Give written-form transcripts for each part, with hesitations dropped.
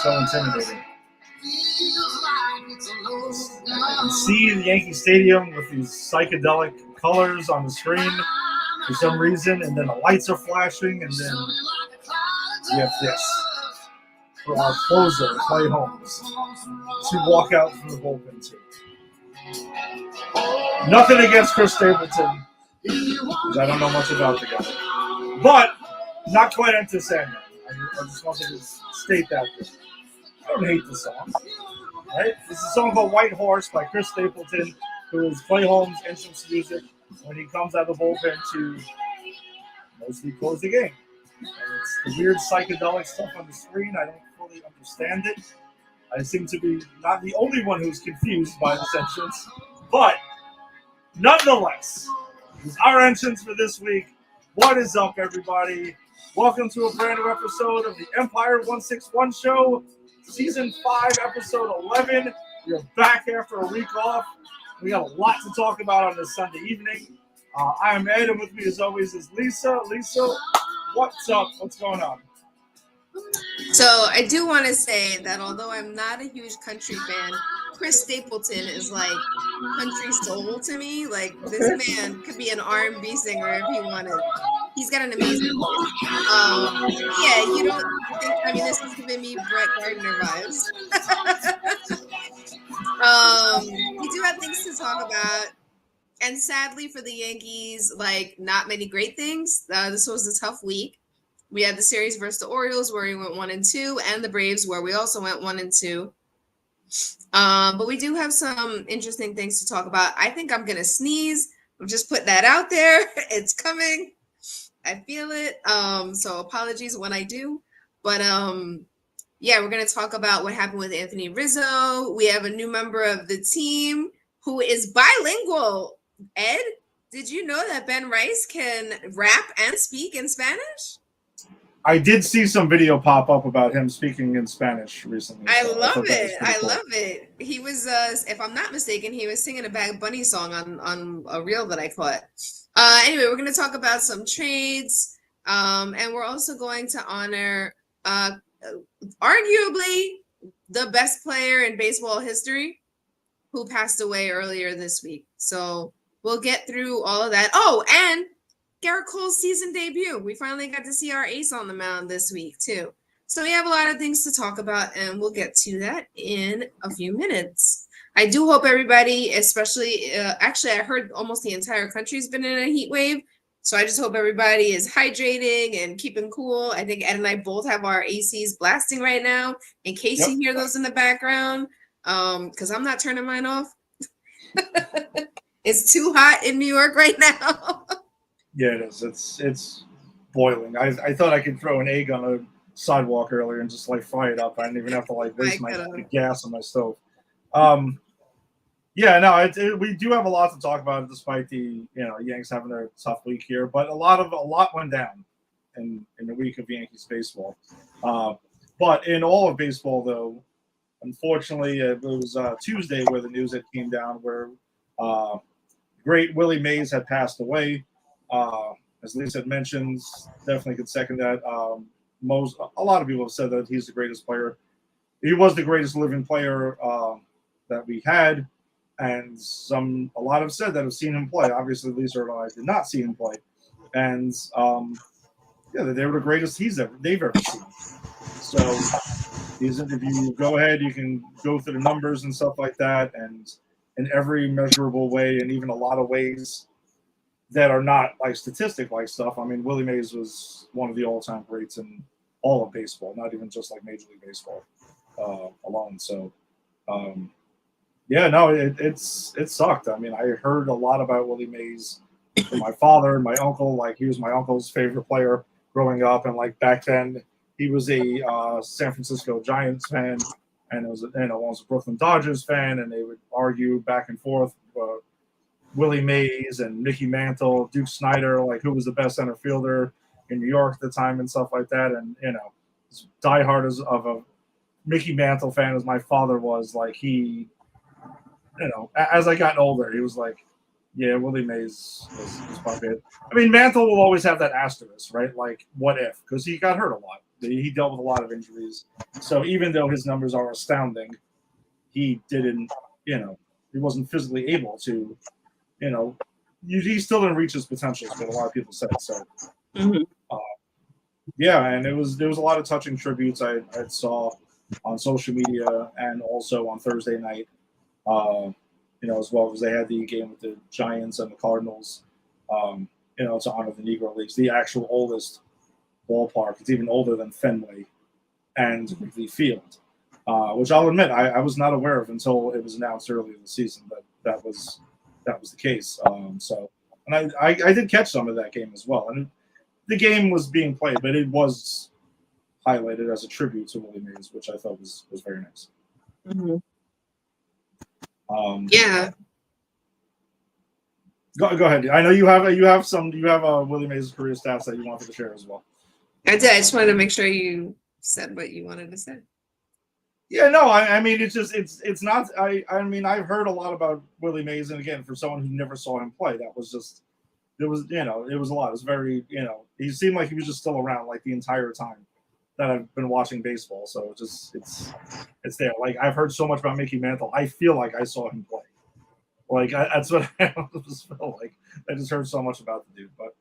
so intimidating. You see the Yankee Stadium with these psychedelic colors on the screen for some reason, and then the lights are flashing, and then you have this for our closer, Clay Holmes, to walk out from the bullpen to. Nothing against Chris Stapleton, because I don't know much about the guy, but not quite into Sandman. I just wanted to state that. I don't hate the song. Right? This is a song called White Horse by Chris Stapleton, who is Clay Holmes' entrance music when he comes out of the bullpen to mostly close the game. And it's the weird psychedelic stuff on the screen. I don't fully understand it. I seem to be not the only one who's confused by this entrance, but nonetheless, it's our entrance for this week. What is up, everybody? Welcome to a brand new episode of the Empire 161 Show, Season 5, Episode 11. We're back after a week off. We got a lot to talk about on this Sunday evening. I am Ed, and with me, as always, is Lisa. Lisa, what's up? What's going on? So I do want to say that although I'm not a huge country fan, Chris Stapleton is like country soul to me. Like, this man could be an R&B singer if he wanted. He's got an amazing voice. Yeah, you don't think, I mean, this is giving me Brett Gardner vibes. We do have things to talk about. And sadly for the Yankees, like, not many great things. This was a tough week. We had the series versus the Orioles where we went 1-2, and the Braves where we also went 1-2. But we do have some interesting things to talk about. I think I'm gonna sneeze. I'll just put that out there. It's coming. I feel it. So apologies when I do. But yeah, we're gonna talk about what happened with Anthony Rizzo. We have a new member of the team who is bilingual. Ed, did you know that Ben Rice can rap and speak in Spanish? I did see some video pop up about him speaking in Spanish recently. I love it. I love it. He was, if I'm not mistaken, he was singing a Bad Bunny song on a reel that I caught. Anyway, we're going to talk about some trades, and we're also going to honor arguably the best player in baseball history who passed away earlier this week. So we'll get through all of that. Oh, and Garrett Cole's season debut. We finally got to see our ace on the mound this week, too. So we have a lot of things to talk about, and we'll get to that in a few minutes. I do hope everybody, especially, actually, I heard almost the entire country's been in a heat wave. So I just hope everybody is hydrating and keeping cool. I think Ed and I both have our ACs blasting right now, in case you hear those in the background, because I'm not turning mine off. It's too hot in New York right now. Yeah, it is. It's boiling. I thought I could throw an egg on a sidewalk earlier and just like fry it up. I didn't even have to like waste my gas on my stove. Yeah, no, we do have a lot to talk about despite the Yanks having their tough week here. But a lot went down in the week of Yankees baseball. But in all of baseball, though, unfortunately, it was Tuesday where the news had came down where great Willie Mays had passed away. As Lisa had mentioned, definitely could second that. A lot of people have said that he's the greatest player. He was the greatest living player that we had, and a lot have said that have seen him play. Obviously, Lisa and I did not see him play, and yeah, they were the greatest they've ever seen. So, if you go ahead, you can go through the numbers and stuff like that, and in every measurable way, and even a lot of ways that are not like statistic-like stuff. I mean, Willie Mays was one of the all-time greats in all of baseball, not even just like Major League Baseball alone. So, yeah, no, it sucked. I mean, I heard a lot about Willie Mays from my father and my uncle. Like, he was my uncle's favorite player growing up, and like back then, he was a San Francisco Giants fan, and was a Brooklyn Dodgers fan, and they would argue back and forth. Willie Mays and Mickey Mantle, Duke Snider, like who was the best center fielder in New York at the time and stuff like that. And, as diehard of a Mickey Mantle fan as my father was, like he, as I got older, he was like, yeah, Willie Mays was probably it. I mean, Mantle will always have that asterisk, right? Like, what if? Because he got hurt a lot. He dealt with a lot of injuries. So even though his numbers are astounding, he didn't, he wasn't physically able to, he still didn't reach his potential, is what a lot of people said. So, yeah, and there was a lot of touching tributes I saw on social media and also on Thursday night, as well, because they had the game with the Giants and the Cardinals, to honor the Negro Leagues, the actual oldest ballpark. It's even older than Fenway and Wrigley Field, which I'll admit I was not aware of until it was announced earlier in the season that was the case. And I did catch some of that game as well, and the game was being played, but it was highlighted as a tribute to Willie Mays, which I thought was very nice. Mm-hmm. Yeah. Go ahead. I know you have Willie Mays' career stats that you wanted to share as well. I did. I just wanted to make sure you said what you wanted to say. Yeah, no, I mean it's not. I mean I've heard a lot about Willie Mays, and again, for someone who never saw him play, that was just it was a lot. It was very he seemed like he was just still around like the entire time that I've been watching baseball. So it's there. Like I've heard so much about Mickey Mantle. I feel like I saw him play. Like that's what I just felt like. I just heard so much about the dude. But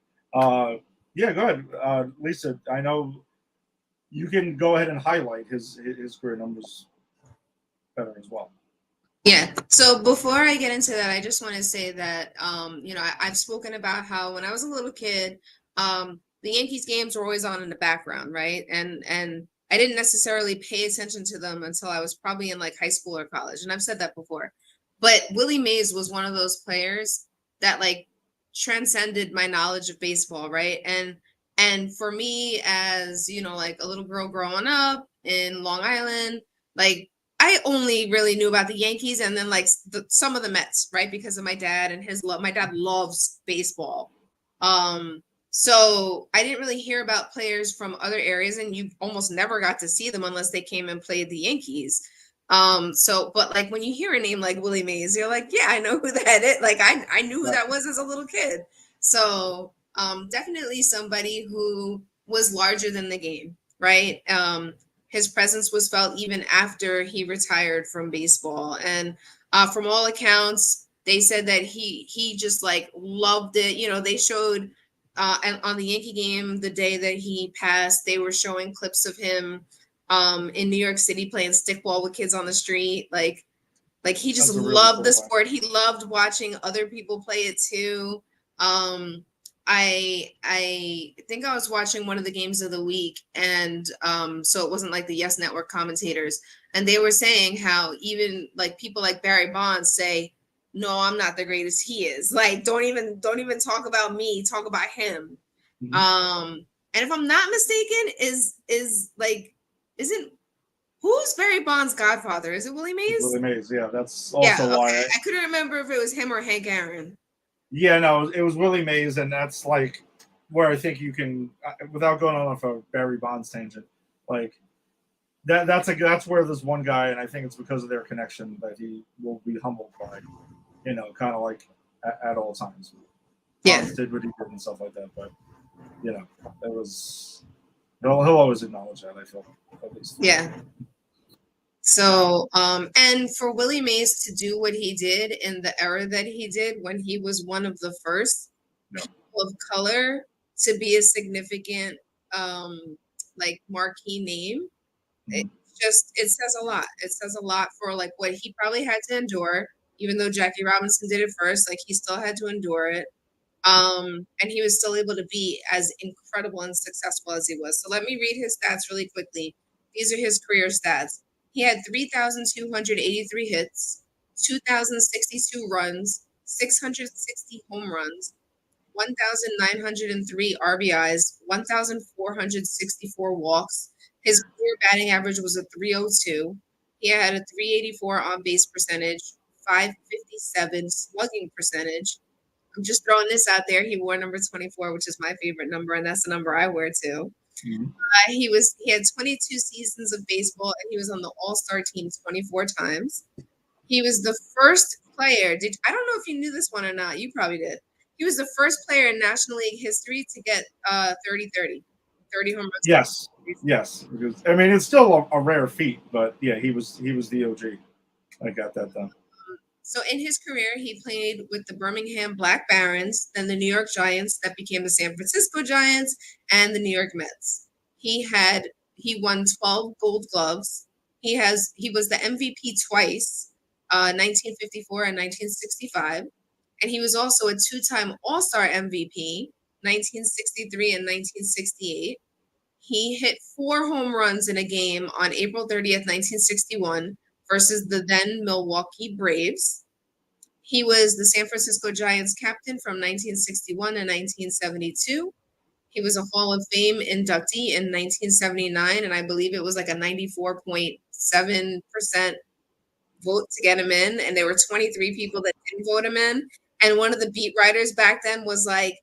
yeah, go ahead, Lisa. I know you can go ahead and highlight his career numbers better as well. Yeah. So before I get into that, I just want to say that I've spoken about how when I was a little kid, the Yankees games were always on in the background, right? And I didn't necessarily pay attention to them until I was probably in like high school or college, and I've said that before. But Willie Mays was one of those players that like transcended my knowledge of baseball, right? And for me, as like a little girl growing up in Long Island, like I only really knew about the Yankees and then like some of the Mets, right? Because of my dad and his love. My dad loves baseball. So I didn't really hear about players from other areas, and you almost never got to see them unless they came and played the Yankees. But like when you hear a name like Willie Mays, you're like, yeah, I know who that is. Like I knew who that was as a little kid. So definitely somebody who was larger than the game, right? His presence was felt even after he retired from baseball. And from all accounts, they said that he just like loved it. They showed and on the Yankee game the day that he passed, they were showing clips of him in New York City playing stickball with kids on the street. Like he just loved the sport. He loved watching other people play it too. I think I was watching one of the games of the week, and so it wasn't like the Yes Network commentators, and they were saying how even like people like Barry Bonds say, no, I'm not the greatest, he is. Like don't even talk about me, talk about him. Mm-hmm. And if I'm not mistaken, who's Barry Bonds' godfather? Is it Willie Mays? Willie Mays, yeah. That's also why I couldn't remember if it was him or Hank Aaron. Yeah, no, it was Willie Mays, and that's like where I think you can, without going on a Barry Bonds tangent, like that's where this one guy, and I think it's because of their connection that he will be humbled by, kind of like at all times. Yeah, Bonds did what he did and stuff like that, but it was. He'll always acknowledge that, I feel, at least. Yeah. So, and for Willie Mays to do what he did in the era that he did, when he was one of the first people of color to be a significant, like marquee name, it says a lot. It says a lot for like what he probably had to endure, even though Jackie Robinson did it first, like he still had to endure it. And he was still able to be as incredible and successful as he was. So let me read his stats really quickly. These are his career stats. He had 3,283 hits, 2,062 runs, 660 home runs, 1,903 RBIs, 1,464 walks. His career batting average was a 302. He had a 384 on base percentage, 557 slugging percentage. I'm just throwing this out there. He wore number 24, which is my favorite number, and that's the number I wear too. Mm-hmm. He had 22 seasons of baseball, and he was on the All-Star team 24 times. He was the first player. I don't know if you knew this one or not. You probably did. He was the first player in National League history to get 30-30. 30 home runs. Yes. Because, I mean, it's still a rare feat, but yeah, he was the OG. I got that done. So in his career, he played with the Birmingham Black Barons, then the New York Giants that became the San Francisco Giants, and the New York Mets. He won 12 Gold Gloves. He was the MVP twice, 1954 and 1965, and he was also a two-time All-Star MVP, 1963 and 1968. He hit 4 home runs in a game on April 30th, 1961 versus the then Milwaukee Braves. He was the San Francisco Giants captain from 1961 to 1972. He was a Hall of Fame inductee in 1979, and I believe it was like a 94.7% vote to get him in. And there were 23 people that didn't vote him in. And one of the beat writers back then was like,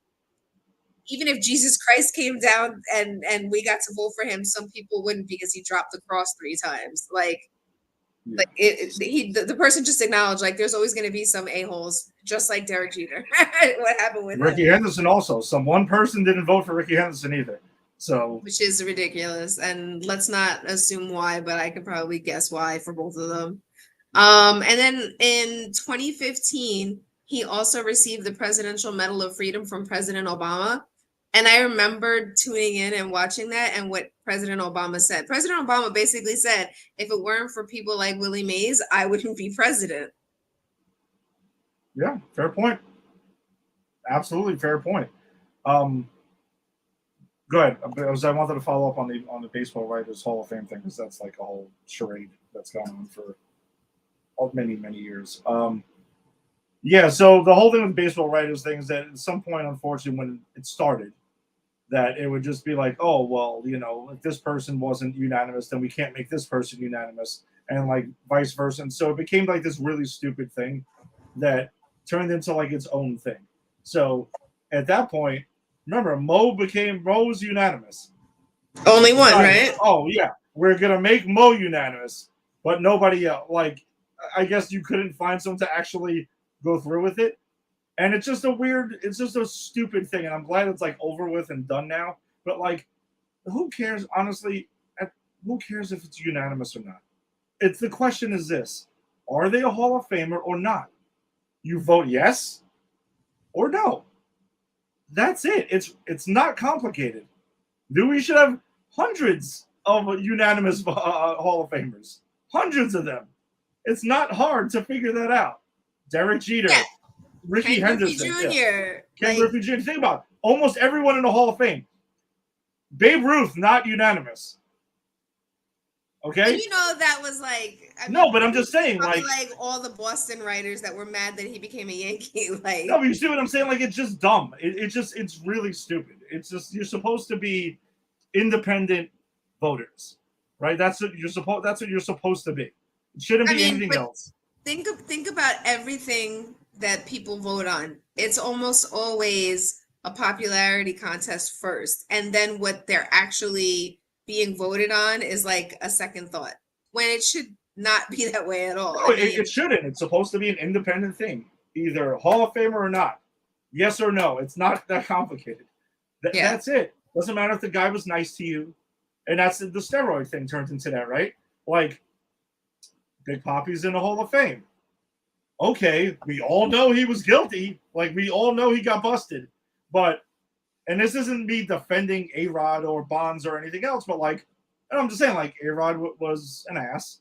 even if Jesus Christ came down and we got to vote for him, some people wouldn't because he dropped the cross 3 times. The person just acknowledged like there's always going to be some a-holes, just like Derek Jeter. What happened with Ricky Henderson also. One person didn't vote for Ricky Henderson either. So, which is ridiculous, and let's not assume why, but I could probably guess why for both of them. And then in 2015, he also received the Presidential Medal of Freedom from President Obama. And I remember tuning in and watching that and what President Obama said. President Obama basically said, if it weren't for people like Willie Mays, I wouldn't be president. Yeah, fair point. Absolutely fair point. Go ahead. Because I wanted to follow up on the Baseball Writers Hall of Fame thing, because that's like a whole charade that's gone on for many, many years. Yeah, so the whole thing with baseball writers thing is that at some point, unfortunately, when it started, that it would just be like, oh, well, if this person wasn't unanimous, then we can't make this person unanimous, and like vice versa. And so it became like this really stupid thing that turned into like its own thing. So at that point, remember, Mo was unanimous. Only one, right? Oh, yeah, we're going to make Mo unanimous, but nobody else. Like, I guess you couldn't find someone to actually go through with it. And it's just a stupid thing. And I'm glad it's like over with and done now. But like, who cares? Honestly, who cares if it's unanimous or not? The question is this: are they a Hall of Famer or not? You vote yes or no. That's it. It's not complicated. We should have hundreds of unanimous Hall of Famers. Hundreds of them. It's not hard to figure that out. Derek Jeter. Yeah. Ricky Henderson, Jr. Ken Griffey Jr. Think about it. Almost everyone in the Hall of Fame. Babe Ruth, not unanimous. Okay? And that was like... no, but I'm just saying, like all the Boston writers that were mad that he became a Yankee. Like, no, but you see what I'm saying? Like, it's just dumb. It's really stupid. It's just, you're supposed to be independent voters, right? That's what you're supposed to be. It shouldn't be anything else. Think about everything that people vote on. It's almost always a popularity contest first, and then what they're actually being voted on is like a second thought, when it should not be that way at all. No, it shouldn't. It's supposed to be an independent thing, either Hall of Famer or not. Yes or no. It's not that complicated. That's it. Doesn't matter if the guy was nice to you. And that's the steroid thing turns into that, right? Like, Big Papi's in the Hall of Fame. Okay, we all know he was guilty. Like, we all know he got busted. But, and this isn't me defending A-Rod or Bonds or anything else, but like, and I'm just saying, like, A-Rod was an ass.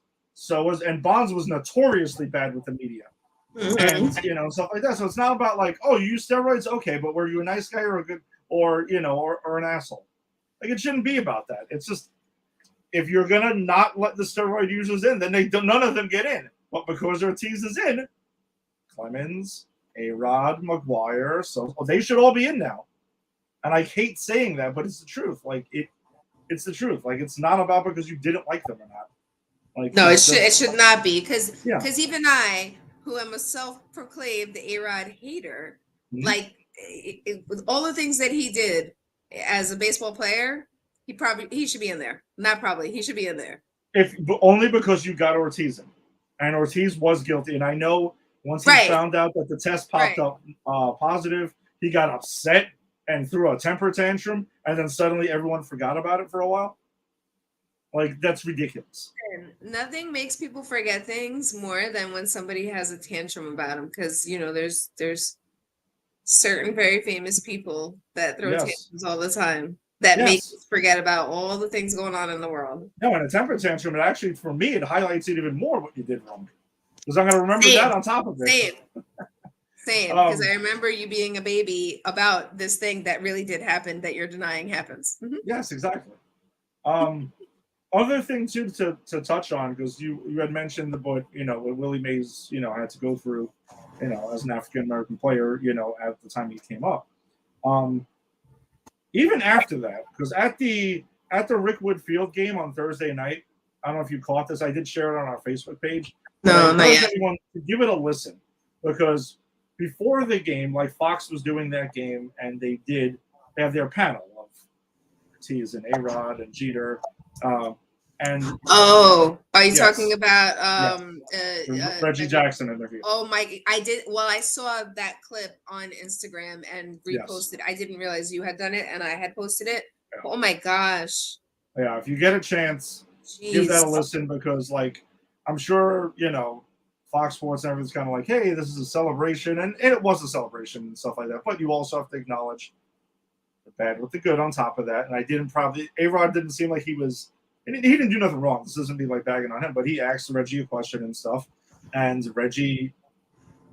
And Bonds was notoriously bad with the media. Mm-hmm. And, stuff like that. So it's not about like, oh, you use steroids? Okay, but were you a nice guy or a good, or an asshole? Like, it shouldn't be about that. It's just, if you're going to not let the steroid users in, then none of them get in. But because Ortiz is in, Clemens, A-Rod, McGuire, so they should all be in now. And I hate saying that, but it's the truth. Like, it's the truth. Like, it's not about because you didn't like them or not. Like, no, it should not be, because even I, who am a self-proclaimed A-Rod hater, mm-hmm. like, with all the things that he did as a baseball player, he should be in there. Not probably, he should be in there. Only because you got Ortiz in, and Ortiz was guilty. And I know once he found out that the test popped up positive, he got upset and threw a temper tantrum, and then suddenly everyone forgot about it for a while. Like, that's ridiculous. Nothing makes people forget things more than when somebody has a tantrum about them, because there's certain very famous people that throw tantrums all the time that make us forget about all the things going on in the world. No, and a temper tantrum, it actually, for me, it highlights it even more what you did wrong. Because I'm going to remember that on top of it. Same. Because I remember you being a baby about this thing that really did happen that you're denying happens. Yes, exactly. Other thing too to touch on, because you had mentioned what Willie Mays had to go through, as an African American player, at the time he came up. Even after that, because at the Rickwood Field game on Thursday night, I don't know if you caught this. I did share it on our Facebook page. No, not yet. Anyone to give it a listen, because before the game, like Fox was doing that game, and they have their panel of T's and A-Rod and Jeter. Are you talking about Reggie Jackson interview? Oh my! I did. Well, I saw that clip on Instagram and reposted. Yes. I didn't realize you had done it, and I had posted it. Yeah. Oh my gosh! Yeah, if you get a chance, give that a listen, because, like, I'm sure Fox Sports and everything's kind of like, hey, this is a celebration, and it was a celebration and stuff like that. But you also have to acknowledge the bad with the good on top of that. And A-Rod didn't seem like he was. He didn't do nothing wrong. This isn't me like bagging on him, but he asked Reggie a question and stuff, and Reggie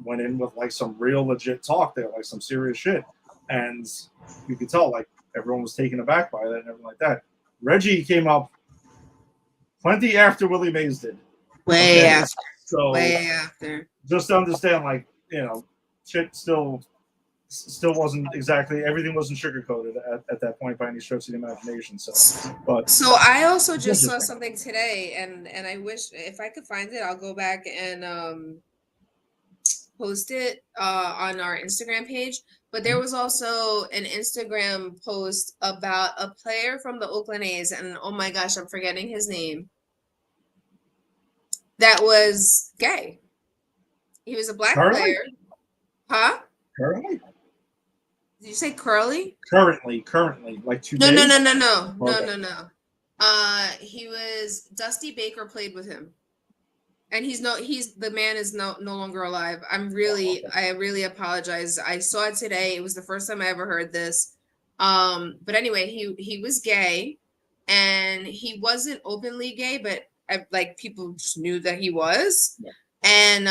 went in with like some real legit talk there, like some serious shit, and you could tell like everyone was taken aback by that and everything like that. Reggie came up plenty after Willie Mays did. Way after. Just to understand, like, shit still wasn't exactly, everything wasn't sugarcoated at that point by any stretch of the imagination. So I also just saw something today, and I wish if I could find it, I'll go back and post it on our Instagram page. But there was also an Instagram post about a player from the Oakland A's, and oh my gosh, I'm forgetting his name, that was gay. He was a black player. Huh? Currently? Did you say Curly? Currently, like today? No. Okay. No. He was Dusty Baker played with him, and the man is no longer alive. I really apologize. I saw it today. It was the first time I ever heard this. But anyway, he was gay, and he wasn't openly gay, but like people just knew that he was. Yeah. And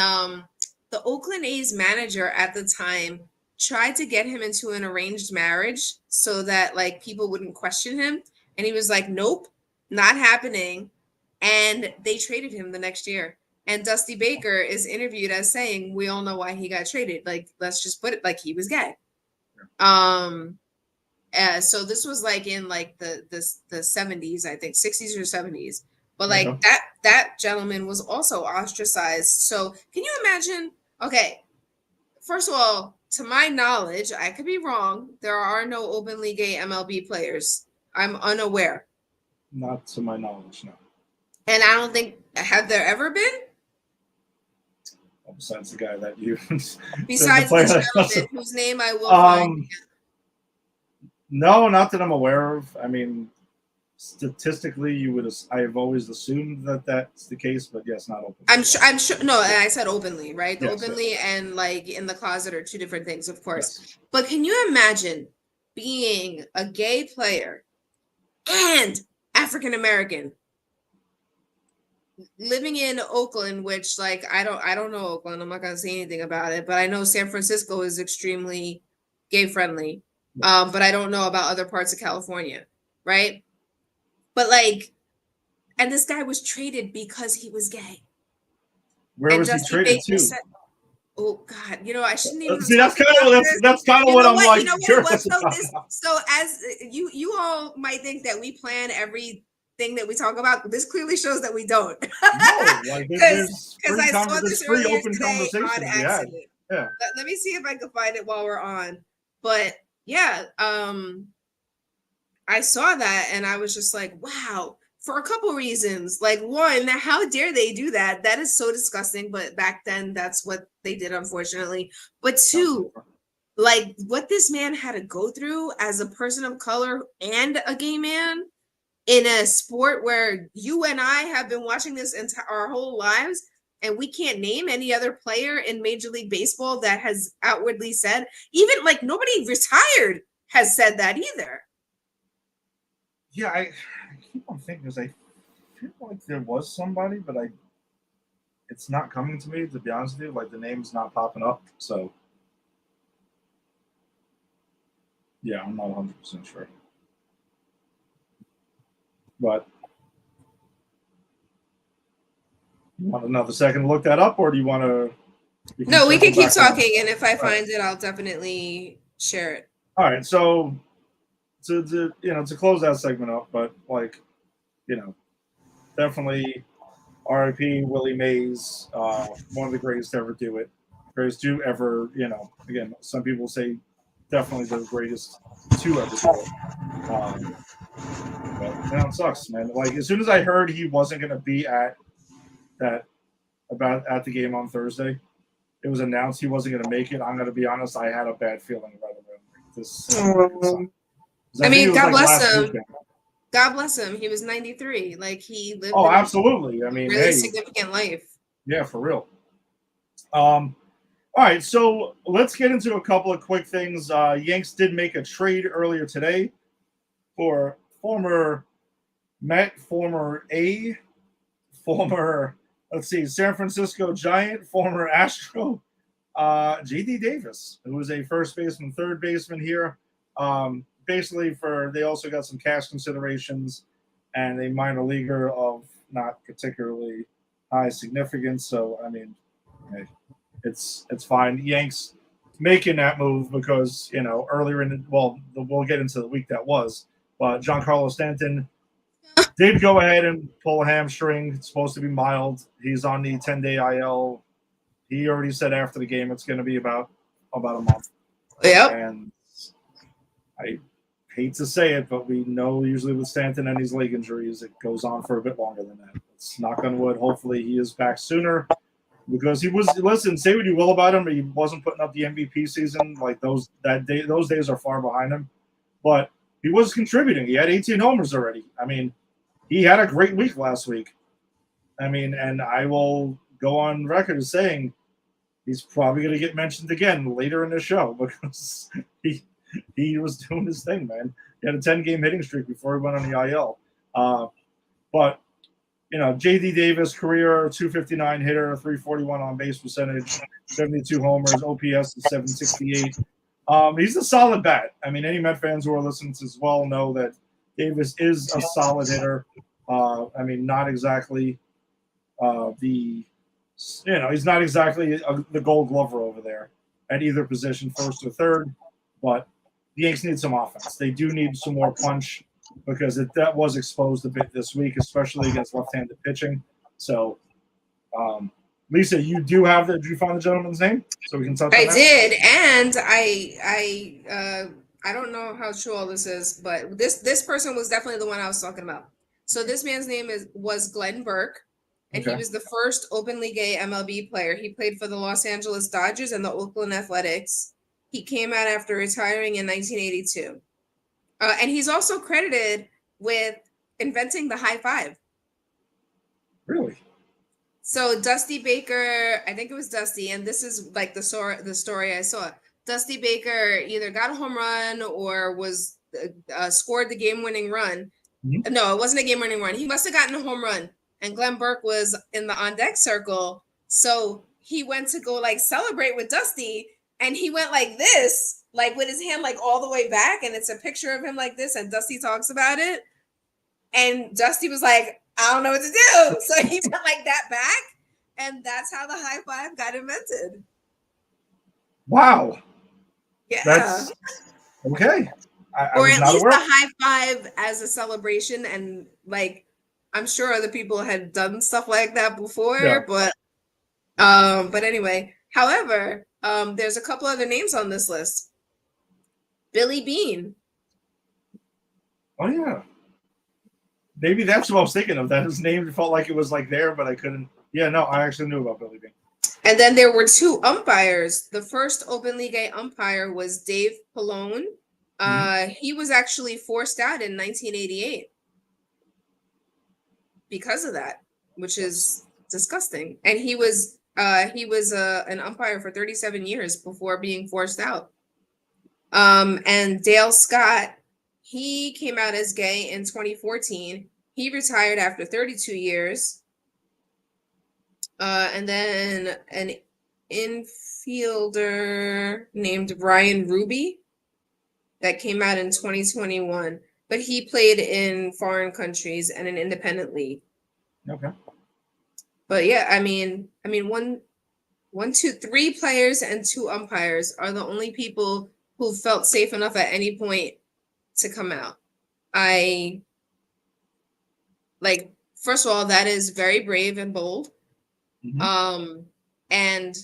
the Oakland A's manager at the time tried to get him into an arranged marriage so that like people wouldn't question him, and he was like, nope, not happening. And they traded him the next year, and Dusty Baker is interviewed as saying, we all know why he got traded, like, let's just put it like he was gay. So this was like in like the 70s, I think 60s or 70s, but like that gentleman was also ostracized. So can you imagine? Okay, first of all, to my knowledge, I could be wrong, there are no openly gay MLB players. I'm unaware. Not to my knowledge, no. And I don't think, have there ever been? Well, besides the guy that you... Besides the gentleman whose name I will find. No, not that I'm aware of. I mean, statistically, I have always assumed that that's the case, but yes, not open. I'm sure. No, I said openly, right? Yes, openly and like in the closet are two different things, of course. Yes. But can you imagine being a gay player and African American living in Oakland, which like I don't know Oakland. I'm not gonna say anything about it, but I know San Francisco is extremely gay friendly. Yes. But I don't know about other parts of California, right? But like, and this guy was traded because he was gay. Where was he traded to? Oh God, I shouldn't even see. That's kind of what I'm like. So as you all might think that we plan everything that we talk about. This clearly shows that we don't. No, like because I saw this earlier open today on accident. Yeah. Let me see if I can find it while we're on. But yeah, I saw that and I was just like, wow, for a couple reasons. Like, one, how dare they do that? That is so disgusting. But back then, that's what they did, unfortunately. But two, like what this man had to go through as a person of color and a gay man in a sport where you and I have been watching this our whole lives, and we can't name any other player in Major League Baseball that has outwardly said, even like nobody retired has said that either. Yeah, I keep on thinking because I feel like there was somebody, but it's not coming to me, to be honest with you. Like the name's not popping up. So yeah, I'm not 100% sure. But you want another second to look that up, or do you want to? No, we can keep talking, and if I find it, I'll definitely share it. All right, so to close that segment up, but like, definitely R.I.P. Willie Mays, one of the greatest to ever do it. Greatest to ever, again, some people say definitely the greatest to ever do it. But it sucks, man. Like as soon as I heard he wasn't going to be at the game on Thursday, it was announced he wasn't going to make it. I'm going to be honest, I had a bad feeling right away. I mean, God bless him. God bless him. He was 93. Like he lived. Oh, absolutely. I mean, really significant life. Yeah, for real. All right, so let's get into a couple of quick things. Yanks did make a trade earlier today for former Met, former San Francisco Giant, former Astro, J.D. Davis, who was a first baseman, third baseman here. Basically, they also got some cash considerations and a minor leaguer of not particularly high significance. So, I mean, hey, it's fine. Yanks making that move because, earlier we'll get into the week that was, but Giancarlo Stanton did go ahead and pull a hamstring. It's supposed to be mild. He's on the 10-day IL. He already said after the game it's going to be about a month. Yep. And I hate to say it, but we know usually with Stanton and these leg injuries, it goes on for a bit longer than that. It's knock on wood. Hopefully he is back sooner because he was. Listen, say what you will about him, he wasn't putting up the MVP season. Like those days are far behind him, but he was contributing. He had 18 homers already. I mean, he had a great week last week. I mean, and I will go on record as saying he's probably going to get mentioned again later in the show because he was doing his thing, man. He had a 10-game hitting streak before he went on the IL. But, J.D. Davis, career 259 hitter, 341 on base percentage, 72 homers, OPS is 768. He's a solid bat. I mean, any Met fans who are listening to as well know that Davis is a solid hitter. I mean, not exactly he's not exactly the Gold Glover over there at either position, first or third. But the Yanks need some offense. They do need some more punch because that was exposed a bit this week, especially against left-handed pitching. So, Lisa, did you find the gentleman's name so we can touch on that? I did, and I don't know how true all this is, but this person was definitely the one I was talking about. So this man's name was Glenn Burke, and He was the first openly gay MLB player. He played for the Los Angeles Dodgers and the Oakland Athletics. He came out after retiring in 1982. And he's also credited with inventing the high five. Really? So Dusty Baker, I think it was Dusty, and this is like the story I saw. Dusty Baker either got a home run or was scored the game-winning run. Mm-hmm. No, it wasn't a game-winning run. He must have gotten a home run, and Glenn Burke was in the on-deck circle. So he went to go celebrate with Dusty, and he went like this, with his hand all the way back, and it's a picture of him like this, and Dusty talks about it. And Dusty was like, I don't know what to do. So he went like that back, and that's how the high five got invented. Wow. Yeah. That's okay. Or at least the high five as a celebration, and I'm sure other people had done stuff like that before, yeah. But anyway. However, there's a couple other names on this list. Billy Beane. Oh yeah. Maybe that's what I was thinking of. That his name felt like it was there, but I couldn't. Yeah, no, I actually knew about Billy Beane. And then there were 2 umpires. The first Open League A umpire was Dave Pallone. He was actually forced out in 1988 because of that, which is disgusting. And he was an umpire for 37 years before being forced out. And Dale Scott, he came out as gay in 2014. He retired after 32 years. And then an infielder named Ryan Ruby that came out in 2021, but he played in foreign countries and an independent league. Okay. But yeah, I mean, 3 players and 2 umpires are the only people who felt safe enough at any point to come out. First of all, that is very brave and bold. And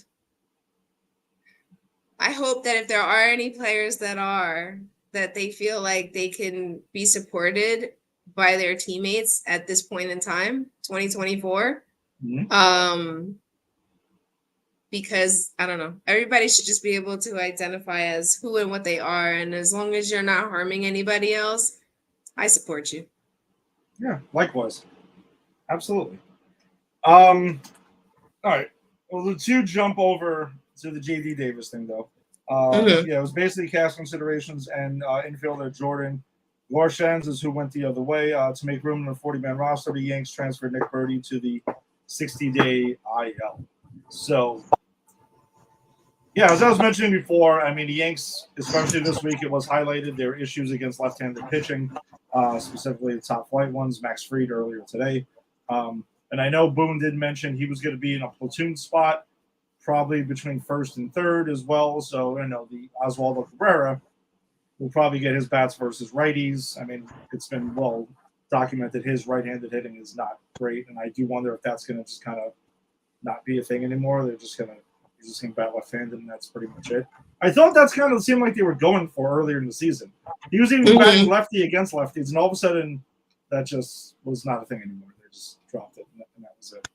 I hope that if there are any players that they feel like they can be supported by their teammates at this point in time, 2024. Because I don't know, everybody should just be able to identify as who and what they are. And as long as you're not harming anybody else, I support you. Yeah, likewise. Absolutely. All right. Well, the 2 jump over to the JD Davis thing, though. Yeah, it was basically cast considerations, and infielder Jordan Gorshans is who went the other way. To make room in the 40-man roster, the Yanks transferred Nick Birdie to the 60-day IL. So, yeah, as I was mentioning before, I mean, the Yanks, especially this week, it was highlighted their issues against left-handed pitching, specifically the top flight ones, Max Fried earlier today. And I know Boone did mention he was going to be in a platoon spot, probably between first and third as well. So, the Oswaldo Cabrera will probably get his bats versus righties. I mean, it's been well documented his right-handed hitting is not great. And I do wonder if that's going to just kind of not be a thing anymore. He's just going to bat left-handed, and that's pretty much it. I thought that's kind of seemed like they were going for earlier in the season. He was even batting lefty against lefties, and all of a sudden that just was not a thing anymore. Just dropped it, and that was it.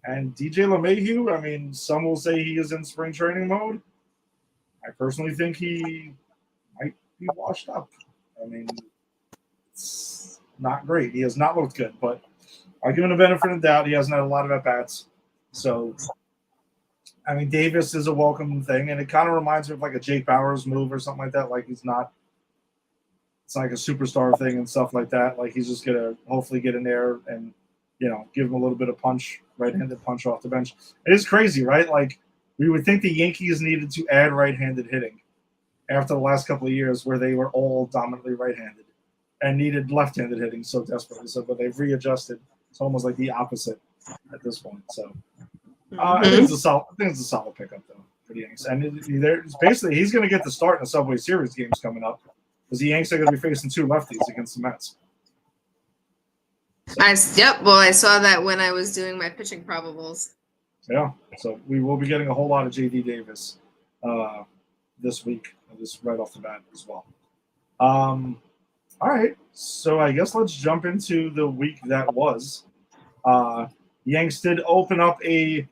And DJ LeMahieu, I mean, some will say he is in spring training mode. I personally think he might be washed up. I mean, it's not great. He has not looked good, but I'll give him the benefit of the doubt. He hasn't had a lot of at-bats. So, I mean, Davis is a welcome thing, and it kind of reminds me of like a Jake Bauers move or something like that. Like it's like a superstar thing and stuff like that. Like he's just gonna hopefully get in there and give him a little bit of punch, right-handed punch off the bench. It is crazy, right? Like we would think the Yankees needed to add right-handed hitting after the last couple of years where they were all dominantly right-handed and needed left-handed hitting so desperately. So, but they've readjusted. It's almost like the opposite at this point. So I think it's a solid pickup though for the Yankees. And it's basically he's going to get the start in the Subway Series games coming up. Because the Yanks are going to be facing 2 lefties against the Mets. I saw that when I was doing my pitching probables. Yeah, so we will be getting a whole lot of JD Davis this week, just right off the bat as well. All right, so I guess let's jump into the week that was. Yanks did open up a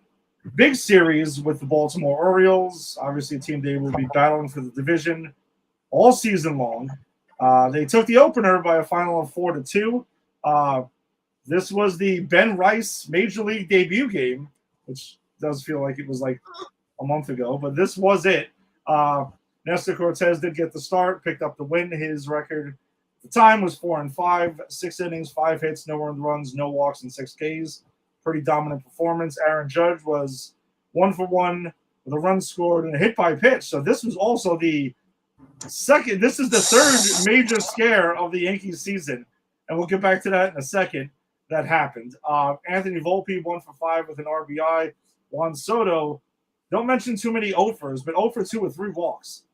big series with the Baltimore Orioles. Obviously, a team they will be battling for the division all season long. They took the opener by a final of 4-2. This was the Ben Rice Major League debut game, which does feel like it was like a month ago, but this was it. Nestor Cortez did get the start, picked up the win. His record at the time was 4-5, 6 innings, 5 hits, no earned runs, no walks, and 6 Ks. Pretty dominant performance. Aaron Judge was 1 for 1 with a run scored and a hit by pitch. So this was also the second. This is the third major scare of the Yankees season, and we'll get back to that in a second. That happened. Anthony Volpe 1 for 5 with an RBI. Juan Soto, don't mention too many offers, but 0 for 2 with 3 walks.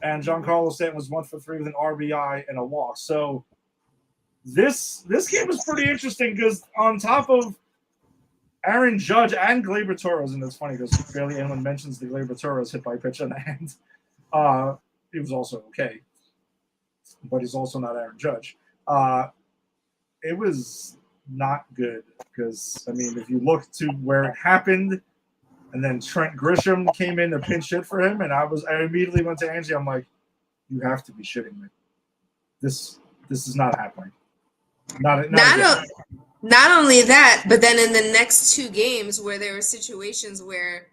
And Giancarlo Stanton was 1 for 3 with an RBI and a walk. So this game was pretty interesting because on top of Aaron Judge and Gleyber Torres, and it's funny because barely anyone mentions the Gleyber Torres hit by pitch on the hand. He was also okay, but he's also not Aaron Judge. It was not good because, I mean, if you look to where it happened, And then Trent Grisham came in to pinch hit for him, and I immediately went to Angie. I'm like, you have to be shitting me. This is not happening. Not only that, but then in the next 2 games where there were situations where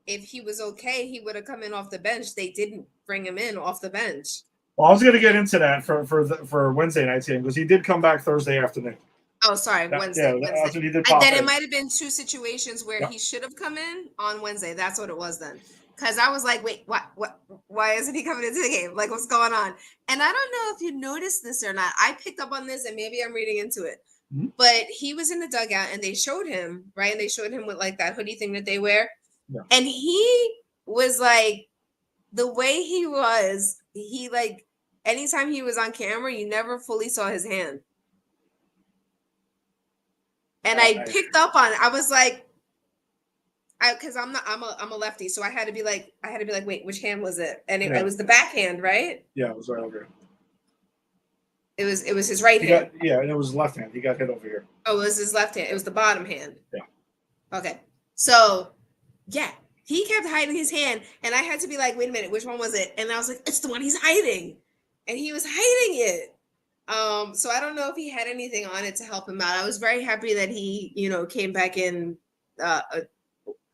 if he was okay, he would have come in off the bench. They didn't bring him in off the bench. Well, I was going to get into that for Wednesday night's game because he did come back Thursday afternoon. Oh, sorry, Wednesday. Yeah, that's what he did. Then it might have been 2 situations where he should have come in on Wednesday. That's what it was then. Because I was like, wait, what? Why isn't he coming into the game? Like, what's going on? And I don't know if you noticed this or not. I picked up on this, and maybe I'm reading into it. Mm-hmm. But he was in the dugout, and they showed him, right? And they showed him with, like, that hoodie thing that they wear. Yeah. And he was, like, the way he was, like, anytime he was on camera, you never fully saw his hand. And I picked up on it. I was like, because I'm a lefty, so I had to be like, wait, which hand was it? And it was the backhand, right? Yeah, it was right over here. It was his right hand. And it was left hand. He got hit over here. Oh, it was his left hand. It was the bottom hand. Yeah. Okay. So, yeah, he kept hiding his hand, and I had to be like, wait a minute, which one was it? And I was like, it's the one he's hiding, and he was hiding it. So I don't know if he had anything on it to help him out. I was very happy that he, came back in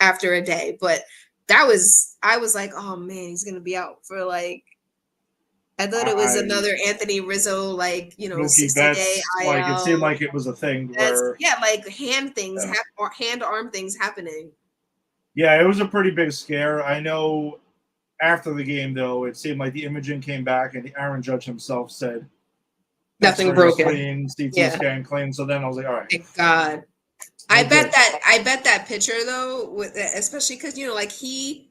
after a day, but I was like, oh man, he's gonna be out for like. I thought it was another Anthony Rizzo, like 60-day IL. Like it seemed like it was a thing where like hand things or hand arm things happening. Yeah, it was a pretty big scare. I know. After the game, though, it seemed like the imaging came back, and Aaron Judge himself said. Nothing broken. Clean, CT scan clean. So then I was like, all right. Thank God. I bet that picture though, especially because like he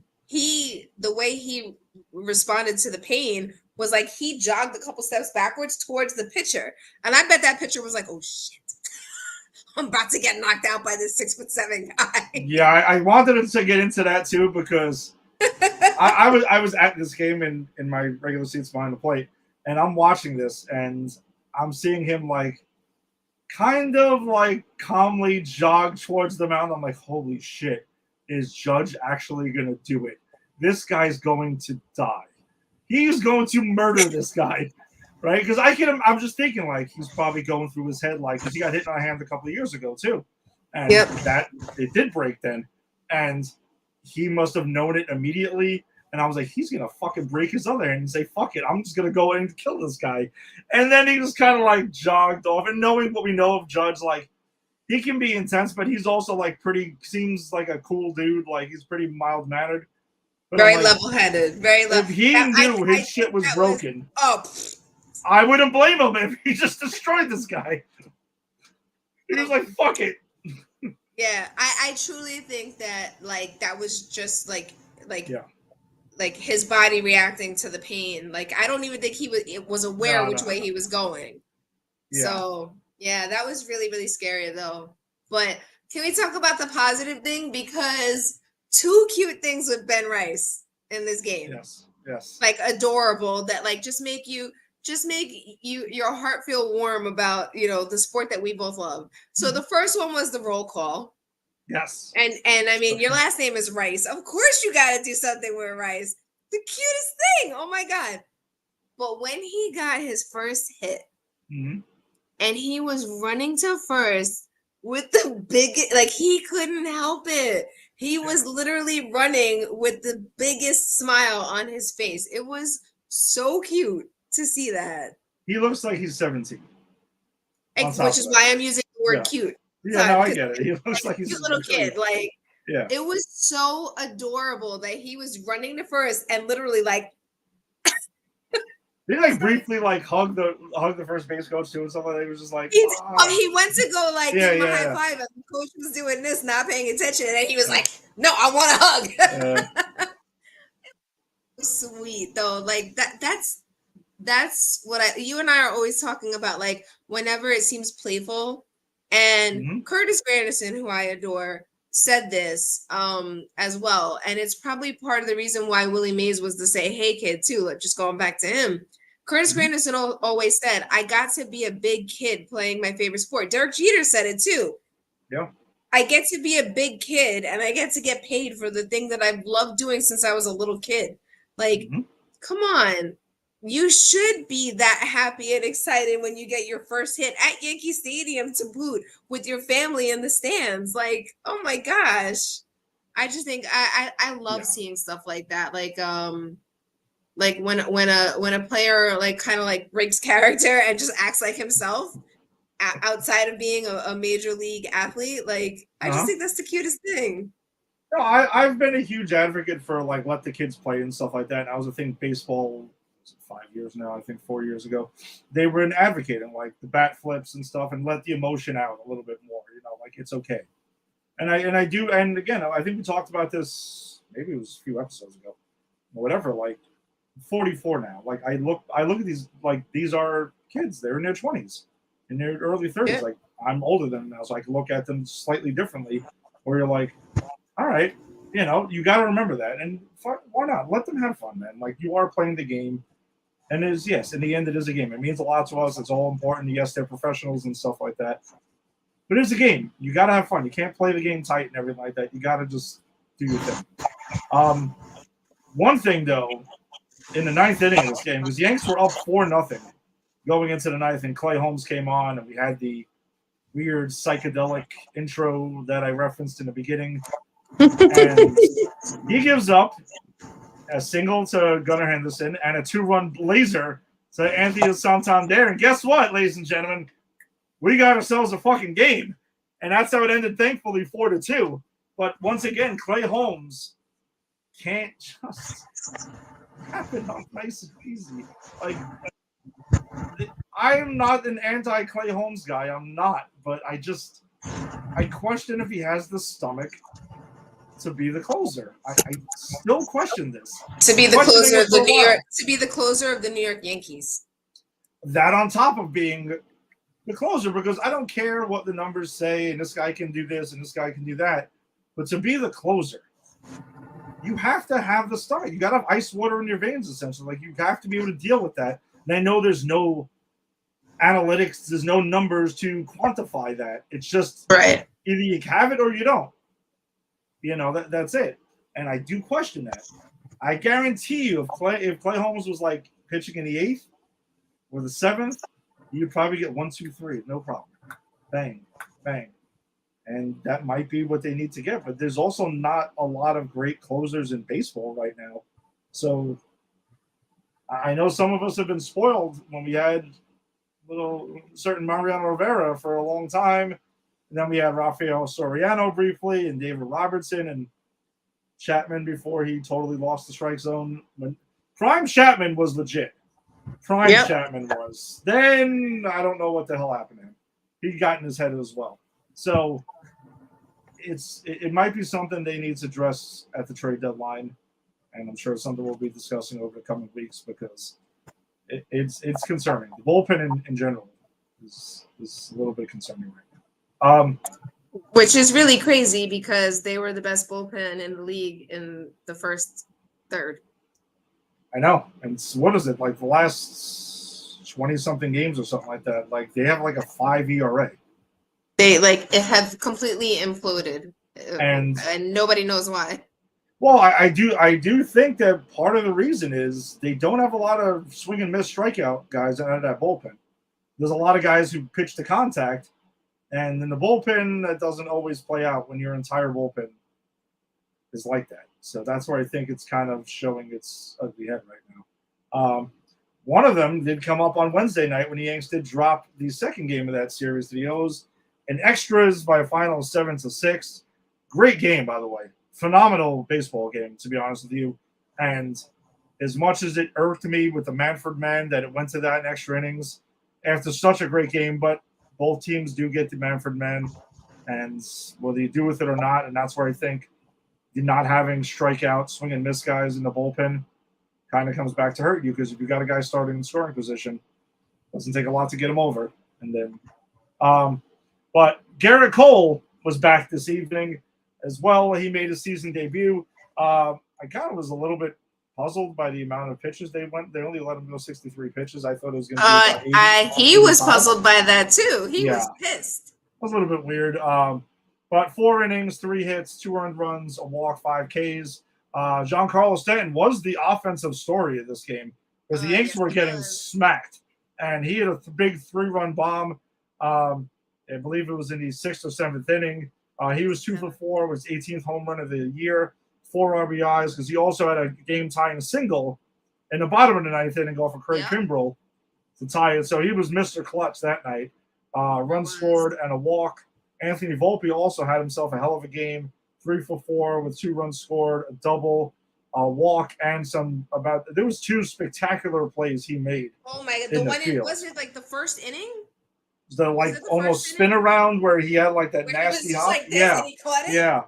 the way he responded to the pain was like he jogged a couple steps backwards towards the pitcher, and I bet that pitcher was like, oh shit, I'm about to get knocked out by this 6'7" guy. Yeah, I wanted to get into that too because I was at this game in my regular seats behind the plate, and I'm watching this and. I'm seeing him like kind of like calmly jog towards the mound. I'm like, holy shit, is Judge actually going to do it? This guy's going to die. He's going to murder this guy, right? Because I'm just thinking like he's probably going through his head like, because he got hit in the hand a couple of years ago too. And that it did break then. And he must have known it immediately. And I was like, he's going to fucking break his other hand and say, fuck it, I'm just going to go in and kill this guy. And then he just kind of like jogged off. And knowing what we know of Judge, like, he can be intense, but he's also like seems like a cool dude. Like, he's pretty mild-mannered. Very level-headed. Very level. If he knew his shit was broken, I wouldn't blame him if he just destroyed this guy. He was like, fuck it. Yeah, I truly think that, like, that was just like his body reacting to the pain. Like, I don't even think he was aware which way he was going. Yeah. So, yeah, that was really, really scary, though. But can we talk about the positive thing? Because 2 cute things with Ben Rice in this game. Yes. Like, adorable that, like, just make your heart feel warm about, the sport that we both love. So the first one was the roll call. Yes. And I mean, your last name is Rice. Of course you got to do something with Rice. The cutest thing. Oh my God. But when he got his first hit and he was running to first with the biggest, like he couldn't help it. He was literally running with the biggest smile on his face. It was so cute to see that. He looks like he's 17. Which is why I'm using the word cute. Yeah, no, I get it. He looks like he's a little kid. Like, yeah, it was so adorable that he was running to first and literally like. He like briefly like hug the first base coach too and stuff like that. He was just like, he went to go like give him a high five, and the coach was doing this, not paying attention, and he was like, "No, I want a hug." Sweet though, like that's what you and I are always talking about. Like whenever it seems playful. And Curtis Granderson, who I adore, said this as well. And it's probably part of the reason why Willie Mays was to say, hey, kid, too. Like, just going back to him. Curtis Granderson always said, I got to be a big kid playing my favorite sport. Derek Jeter said it, too. Yeah. I get to be a big kid and I get to get paid for the thing that I've loved doing since I was a little kid. Like, come on. You should be that happy and excited when you get your first hit at Yankee Stadium to boot with your family in the stands. Like, oh my gosh. I just think I love seeing stuff like that. Like when a player like kind of like breaks character and just acts like himself outside of being a major league athlete. Like, I just think that's the cutest thing. No, I've been a huge advocate for like let the kids play and stuff like that. And I was, I think, baseball 5 years now, I think 4 years ago, they were advocating like the bat flips and stuff and let the emotion out a little bit more, like it's okay. And I do, and again, I think we talked about this, maybe it was a few episodes ago, or whatever, like 44 now. Like I look at these, like these are kids, they're in their 20s, in their early 30s. Yeah. Like I'm older than them now, so I can look at them slightly differently, where you're like, all right, you got to remember that. And why not? Let them have fun, man. Like you are playing the game. And yes, in the end, it is a game. It means a lot to us. It's all important. Yes, they're professionals and stuff like that. But it's a game. You got to have fun. You can't play the game tight and everything like that. You got to just do your thing. One thing, though, in the ninth inning of this game, was the Yanks were up 4-0 going into the ninth, and Clay Holmes came on, and we had the weird psychedelic intro that I referenced in the beginning. And he gives up a single to Gunnar Henderson and a 2-run laser to Anthony Santander. And guess what, ladies and gentlemen? We got ourselves a fucking game. And that's how it ended, thankfully, 4-2. But once again, Clay Holmes can't just happen off nice and easy. Like, I'm not an anti-Clay Holmes guy. I'm not. But I question if he has the stomach to be the closer. I still question this. To be the closer of the New York, to be the closer of the New York Yankees. That on top of being the closer, because I don't care what the numbers say, and this guy can do this and this guy can do that. But to be the closer, you have to have the stomach. You got to have ice water in your veins, essentially. Like you have to be able to deal with that. And I know there's no analytics, there's no numbers to quantify that. It's just right. Either you have it or you don't. That's it. And I do question that. I guarantee you, if Clay Holmes was like pitching in the 8th or the 7th, you'd probably get 1, 2, 3, no problem. Bang, bang. And that might be what they need to get. But there's also not a lot of great closers in baseball right now. So I know some of us have been spoiled when we had certain Mariano Rivera for a long time. And then we had Rafael Soriano briefly and David Robertson and Chapman before he totally lost the strike zone. When Prime Chapman was legit. Chapman was. Then I don't know what the hell happened to him. He got in his head as well. So it might be something they need to address at the trade deadline. And I'm sure something we'll be discussing over the coming weeks because it's concerning. The bullpen in general is a little bit concerning right now. Which is really crazy because they were the best bullpen in the league in the first third. I know. And what is it, like the last 20-something games or something like that? Like they have like a 5 ERA. It have completely imploded. And nobody knows why. Well, I do think that part of the reason is they don't have a lot of swing and miss strikeout guys out of that bullpen. There's a lot of guys who pitch to contact. And in the bullpen, that doesn't always play out when your entire bullpen is like that. So that's where I think it's kind of showing its ugly head right now. One of them did come up on Wednesday night when the Yanks did drop the second game of that series to the O's in extras by a final of 7-6. Great game, by the way. Phenomenal baseball game, to be honest with you. And as much as it irked me with the Manfred man that it went to that in extra innings after such a great game, but both teams do get the Manfred man, and whether you do with it or not, and that's where I think not having strikeout, swing and miss guys in the bullpen kind of comes back to hurt you because if you got a guy starting in scoring position, it doesn't take a lot to get him over. And then, but Garrett Cole was back this evening as well. He made his season debut. I kind of was a little bit puzzled by the amount of pitches they only let him go 63 pitches. I thought it was going to be he was puzzled by that too. He was pissed. It was a little bit weird. But 4 innings, 3 hits, 2 earned runs, a walk, 5 Ks. Giancarlo Stanton was the offensive story of this game because the Yanks were getting smacked. And he had a big 3-run bomb. I believe it was in the 6th or 7th inning. He was 2 for 4, was 18th home run of the year, 4 RBIs, because he also had a game-tying single in the bottom of the 9th inning off of Craig Kimbrell to tie it. So he was Mr. Clutch that night. Runs scored and a walk. Anthony Volpe also had himself a hell of a game, 3 for 4 with 2 runs scored, a double, a walk, and there was 2 spectacular plays he made. Oh my God. The one was it like the first inning? The almost spin around where he had like that nasty hop. Like this and he caught it? Yeah.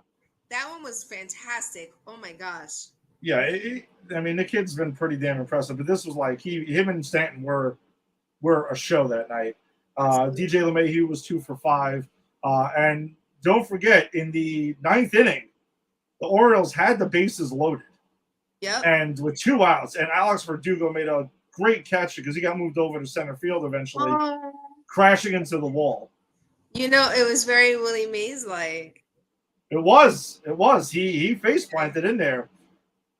That one was fantastic. Oh my gosh. Yeah, I mean, the kid's been pretty damn impressive, but this was like him and Stanton were a show that night. DJ LeMahieu was 2 for 5. And don't forget, in the 9th inning, the Orioles had the bases loaded. Yeah. And with 2 outs, and Alex Verdugo made a great catch because he got moved over to center field eventually, crashing into the wall. You know, it was very Willie Mays-like. It was. He face planted in there.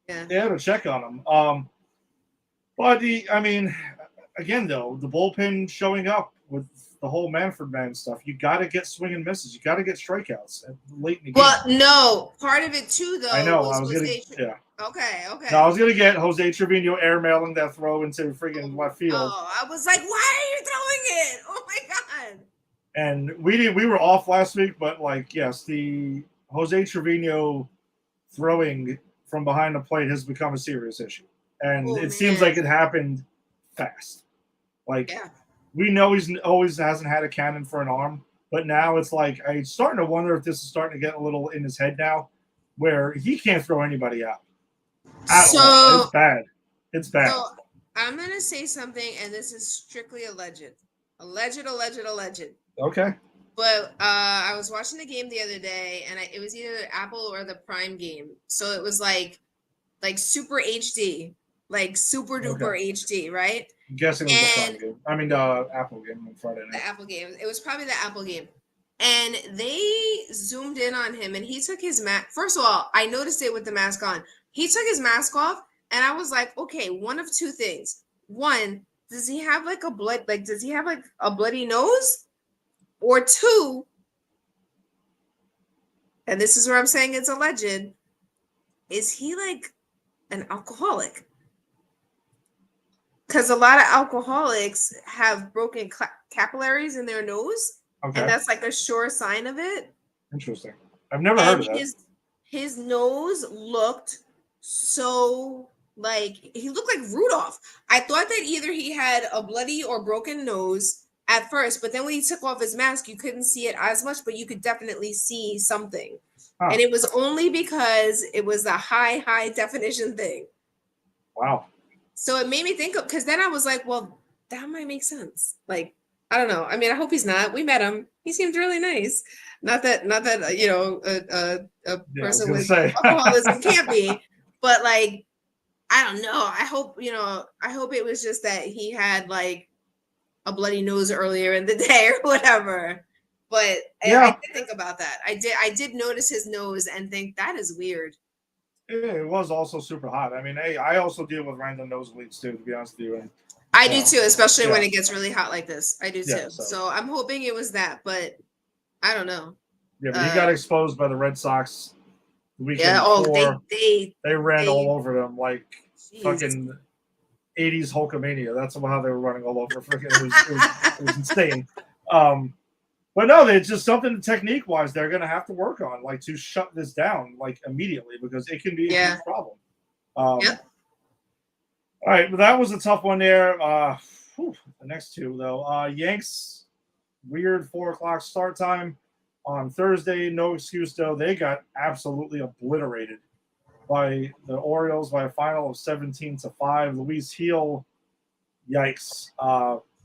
Yeah. They had to check on him. But again though, the bullpen showing up with the whole Manfred man stuff. You got to get swing and misses. You got to get strikeouts late in the game. Well, no, part of it too, though. I know. Okay. No, I was gonna get Jose Trevino airmailing that throw into freaking left field. Oh, I was like, why are you throwing it? Oh my God. And we were off last week, but yes, the Jose Trevino throwing from behind the plate has become a serious issue, and it seems like it happened fast. We know he's always hasn't had a cannon for an arm, but now it's like I'm starting to wonder if this is starting to get a little in his head now, where he can't throw anybody out. All. It's bad. It's bad. So I'm gonna say something, and this is strictly alleged. Okay. But I was watching the game the other day, and it was either Apple or the Prime game. So it was like super HD, like super duper HD, right? I'm guessing it was the Prime game. I mean the Apple game on Friday night. The Apple game. It was probably the Apple game. And they zoomed in on him, and he took his mask. First of all, I noticed it with the mask on. He took his mask off, and I was like, okay, one of 2 things. One, does he have does he have a bloody nose? Or 2, and this is where I'm saying it's alleged, is he like an alcoholic? Because a lot of alcoholics have broken capillaries in their nose, and that's like a sure sign of it. Interesting. I've never heard of that. His nose looked so he looked like Rudolph. I thought that either he had a bloody or broken nose at first, but then when he took off his mask, you couldn't see it as much, but you could definitely see something. And it was only because it was a high definition thing. Wow. So it made me think of, because then I was like, well, that might make sense. I don't know. I mean, I hope he's not. We met him. He seemed really nice. Not that a person with alcoholism can't be, but I don't know. I hope it was just that he had a bloody nose earlier in the day or whatever. But I did think about that. I did notice his nose and think that is weird. It was also super hot. I mean, I also deal with random nosebleeds too, to be honest with you. And I do too, especially when it gets really hot like this. I do too. So I'm hoping it was that, but I don't know. Yeah, but he got exposed by the Red Sox the weekend before. They ran all over them like fucking 80s Hulkamania. That's how they were running all over. It was insane. But no, it's just something technique wise they're going to have to work on, to shut this down immediately, because it can be a huge problem. All right, but that was a tough one there. The next 2 though, Yanks, weird 4:00 start time on Thursday. No excuse though. They got absolutely obliterated by the Orioles by a final of 17-5. Luis Gil, yikes.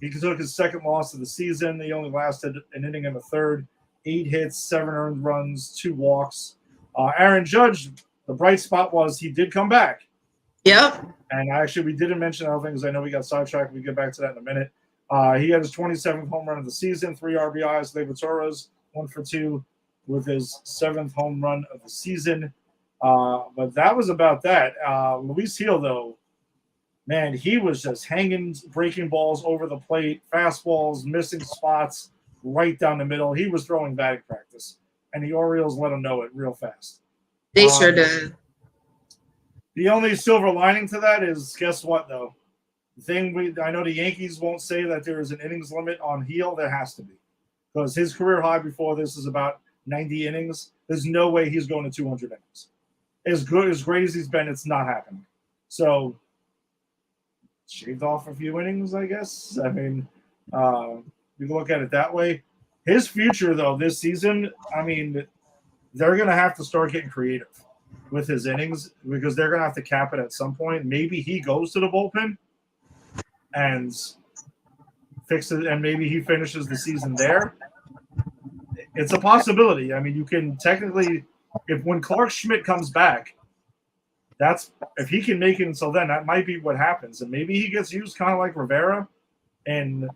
He took his 2nd loss of the season. He only lasted an inning and a third. 8 hits, 7 earned runs, 2 walks. Aaron Judge, the bright spot was he did come back. Yep. And actually, we didn't mention other things. I know we got sidetracked. We'll get back to that in a minute. He had his 27th home run of the season, 3 RBIs. Leury Torres, 1 for 2 with his 7th home run of the season. But that was about that. Luis Gil, though, man, he was just hanging, breaking balls over the plate, fastballs, missing spots right down the middle. He was throwing batting practice, and the Orioles let him know it real fast. They sure did. The only silver lining to that is, guess what, though? I know the Yankees won't say that there is an innings limit on Gil. There has to be, because his career high before this is about 90 innings. There's no way he's going to 200 innings. As great as he's been, it's not happening. So, shaved off a few innings, I guess. I mean, you can look at it that way. His future, though, this season, I mean, they're going to have to start getting creative with his innings, because they're going to have to cap it at some point. Maybe he goes to the bullpen and fixes it, and maybe he finishes the season there. It's a possibility. I mean, you can technically, when Clark Schmidt comes back, if he can make it until then, that might be what happens. And maybe he gets used kind of like Rivera in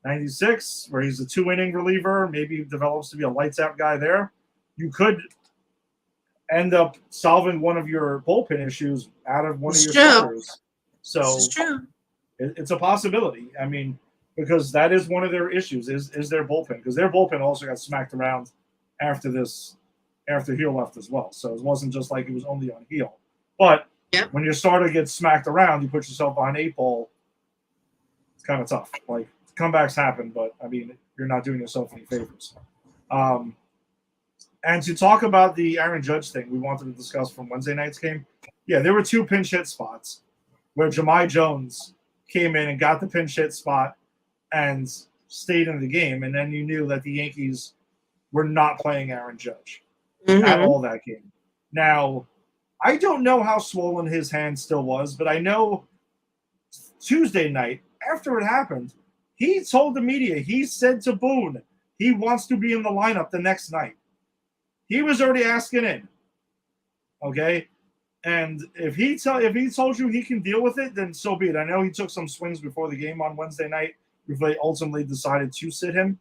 96, where he's a 2-inning reliever. Maybe he develops to be a lights-out guy there. You could end up solving one of your bullpen issues out of one of your starters. So it's a possibility. I mean, because that is one of their issues is their bullpen, because their bullpen also got smacked around after Gil left as well. So it wasn't just like it was only on Gil. But when your starter gets smacked around, you put yourself behind 8 ball. It's kind of tough. Like, comebacks happen, but I mean, you're not doing yourself any favors. And to talk about the Aaron Judge thing we wanted to discuss from Wednesday night's game, yeah, there were 2 pinch hit spots where Jahmai Jones came in and got the pinch hit spot and stayed in the game, and then you knew that the Yankees were not playing Aaron Judge at all that game. Now, I don't know how swollen his hand still was, but I know Tuesday night, after it happened, he told the media, he said to Boone, he wants to be in the lineup the next night. He was already asking in. Okay? And if he told you he can deal with it, then so be it. I know he took some swings before the game on Wednesday night before they ultimately decided to sit him.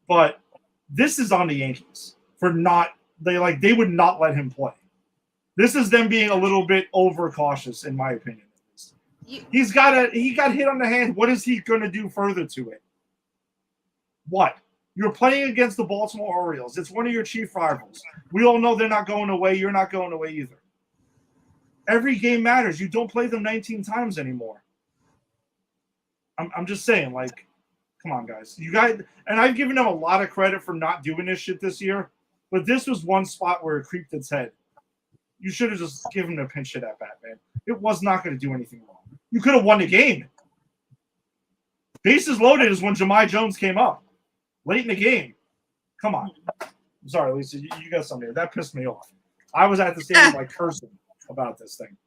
But this is on the Yankees for they would not let him play. This is them being a little bit overcautious, in my opinion. He got hit on the hand. What is he going to do further to it? What? You're playing against the Baltimore Orioles. It's one of your chief rivals. We all know they're not going away. You're not going away either. Every game matters. You don't play them 19 times anymore. I'm just saying, like, come on, guys. You guys, and I've given them a lot of credit for not doing this shit this year, but this was one spot where it creeped its head. You should have just given him a pinch hit at bat, man. It was not going to do anything wrong. You could have won the game. Bases loaded is when Jahmai Jones came up late in the game. Come on. I'm sorry, Lisa. You got something there. That pissed me off. I was at the stadium like cursing about this thing.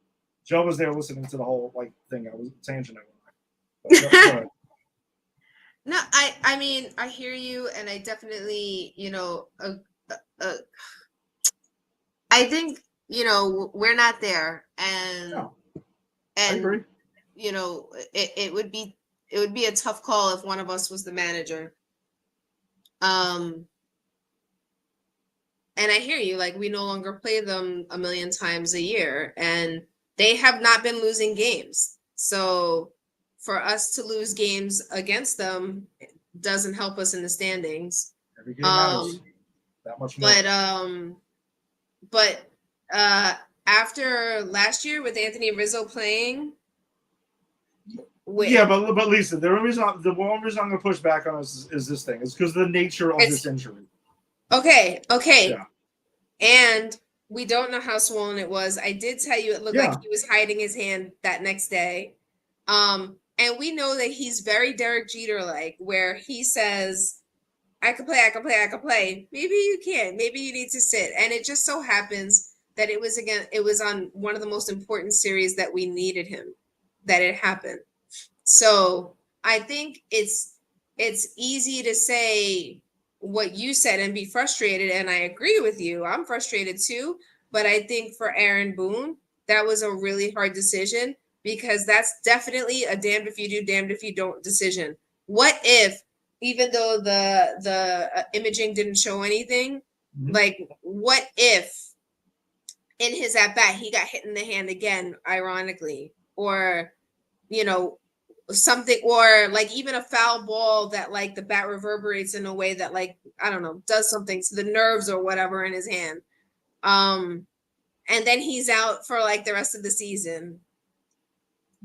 Joe was there listening to the whole thing. I was tangent. No, I mean, I hear you, and I definitely, I think, we're not there, and I agree. It would be a tough call if one of us was the manager. And I hear you, like, we no longer play them a million times a year, and they have not been losing games. So for us to lose games against them doesn't help us in the standings. Every game matters that much more. But after last year with Anthony Rizzo playing, but Lisa, the one reason I'm going to push back on us is this thing. It's because of the nature of this injury. Okay. Yeah. And we don't know how swollen it was. I did tell you it looked like he was hiding his hand that next day. And we know that he's very Derek Jeter-like, where he says, I can play. Maybe you can't. Maybe you need to sit. And it just so happens that it was on one of the most important series that we needed him, that it happened. So I think it's easy to say what you said and be frustrated. And I agree with you. I'm frustrated too. But I think for Aaron Boone, that was a really hard decision, because that's definitely a damned if you do, damned if you don't decision. What if, even though the imaging didn't show anything, Mhm. Like, what if in his at bat he got hit in the hand again, ironically, or something, or like even a foul ball that like the bat reverberates in a way that like I don't know does something to the nerves or whatever in his hand, and then he's out for like the rest of the season.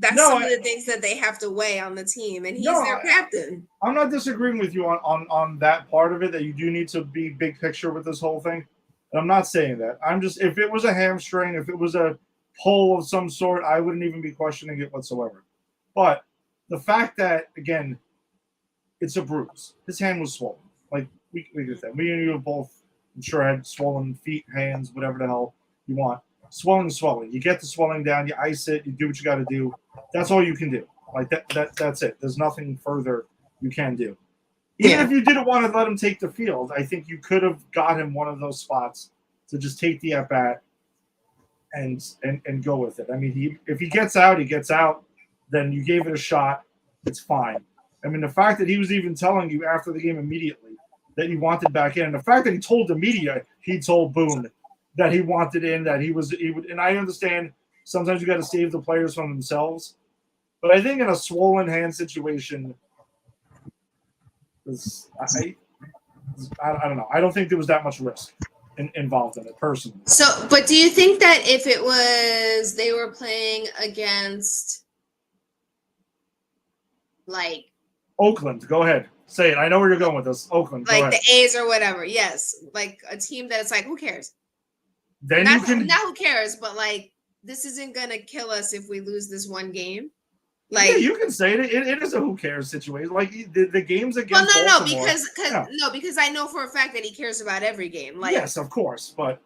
That's No, some of the things that they have to weigh on the team, and he's no, their captain. I'm not disagreeing with you on that part of it, that you do need to be big picture with this whole thing. And I'm not saying that. I'm just, if it was a hamstring, if it was a pull of some sort, I wouldn't even be questioning it whatsoever. But the fact that, again, it's a bruise. His hand was swollen. Like, we get that. Me and you have both, I'm sure, had swollen feet, hands, whatever the hell you want. Swelling. You get the swelling down, you ice it, you do what you got to do. That's all you can do. Like, that's it. There's nothing further you can do. Even if you didn't want to let him take the field, I think you could have got him one of those spots to just take the at bat and go with it. I mean, if he gets out, he gets out. Then you gave it a shot. It's fine. I mean, the fact that he was even telling you after the game immediately that he wanted back in, and the fact that he told the media, he told Boone that he wanted in, that he would. And I understand sometimes you got to save the players from themselves, but I think in a swollen hand situation, I don't know. I don't think there was that much risk involved in it personally. So, but do you think that if it was they were playing against like Oakland, go ahead, say it. I know where you're going with this. Oakland, like the A's or whatever, yes, like a team that it's like, who cares? Then not, you can not who cares, but like this isn't gonna kill us if we lose this one game. Like, yeah, you can say it. It is a who cares situation. Like the games against Baltimore. Because I know for a fact that he cares about every game. Like, yes, of course, but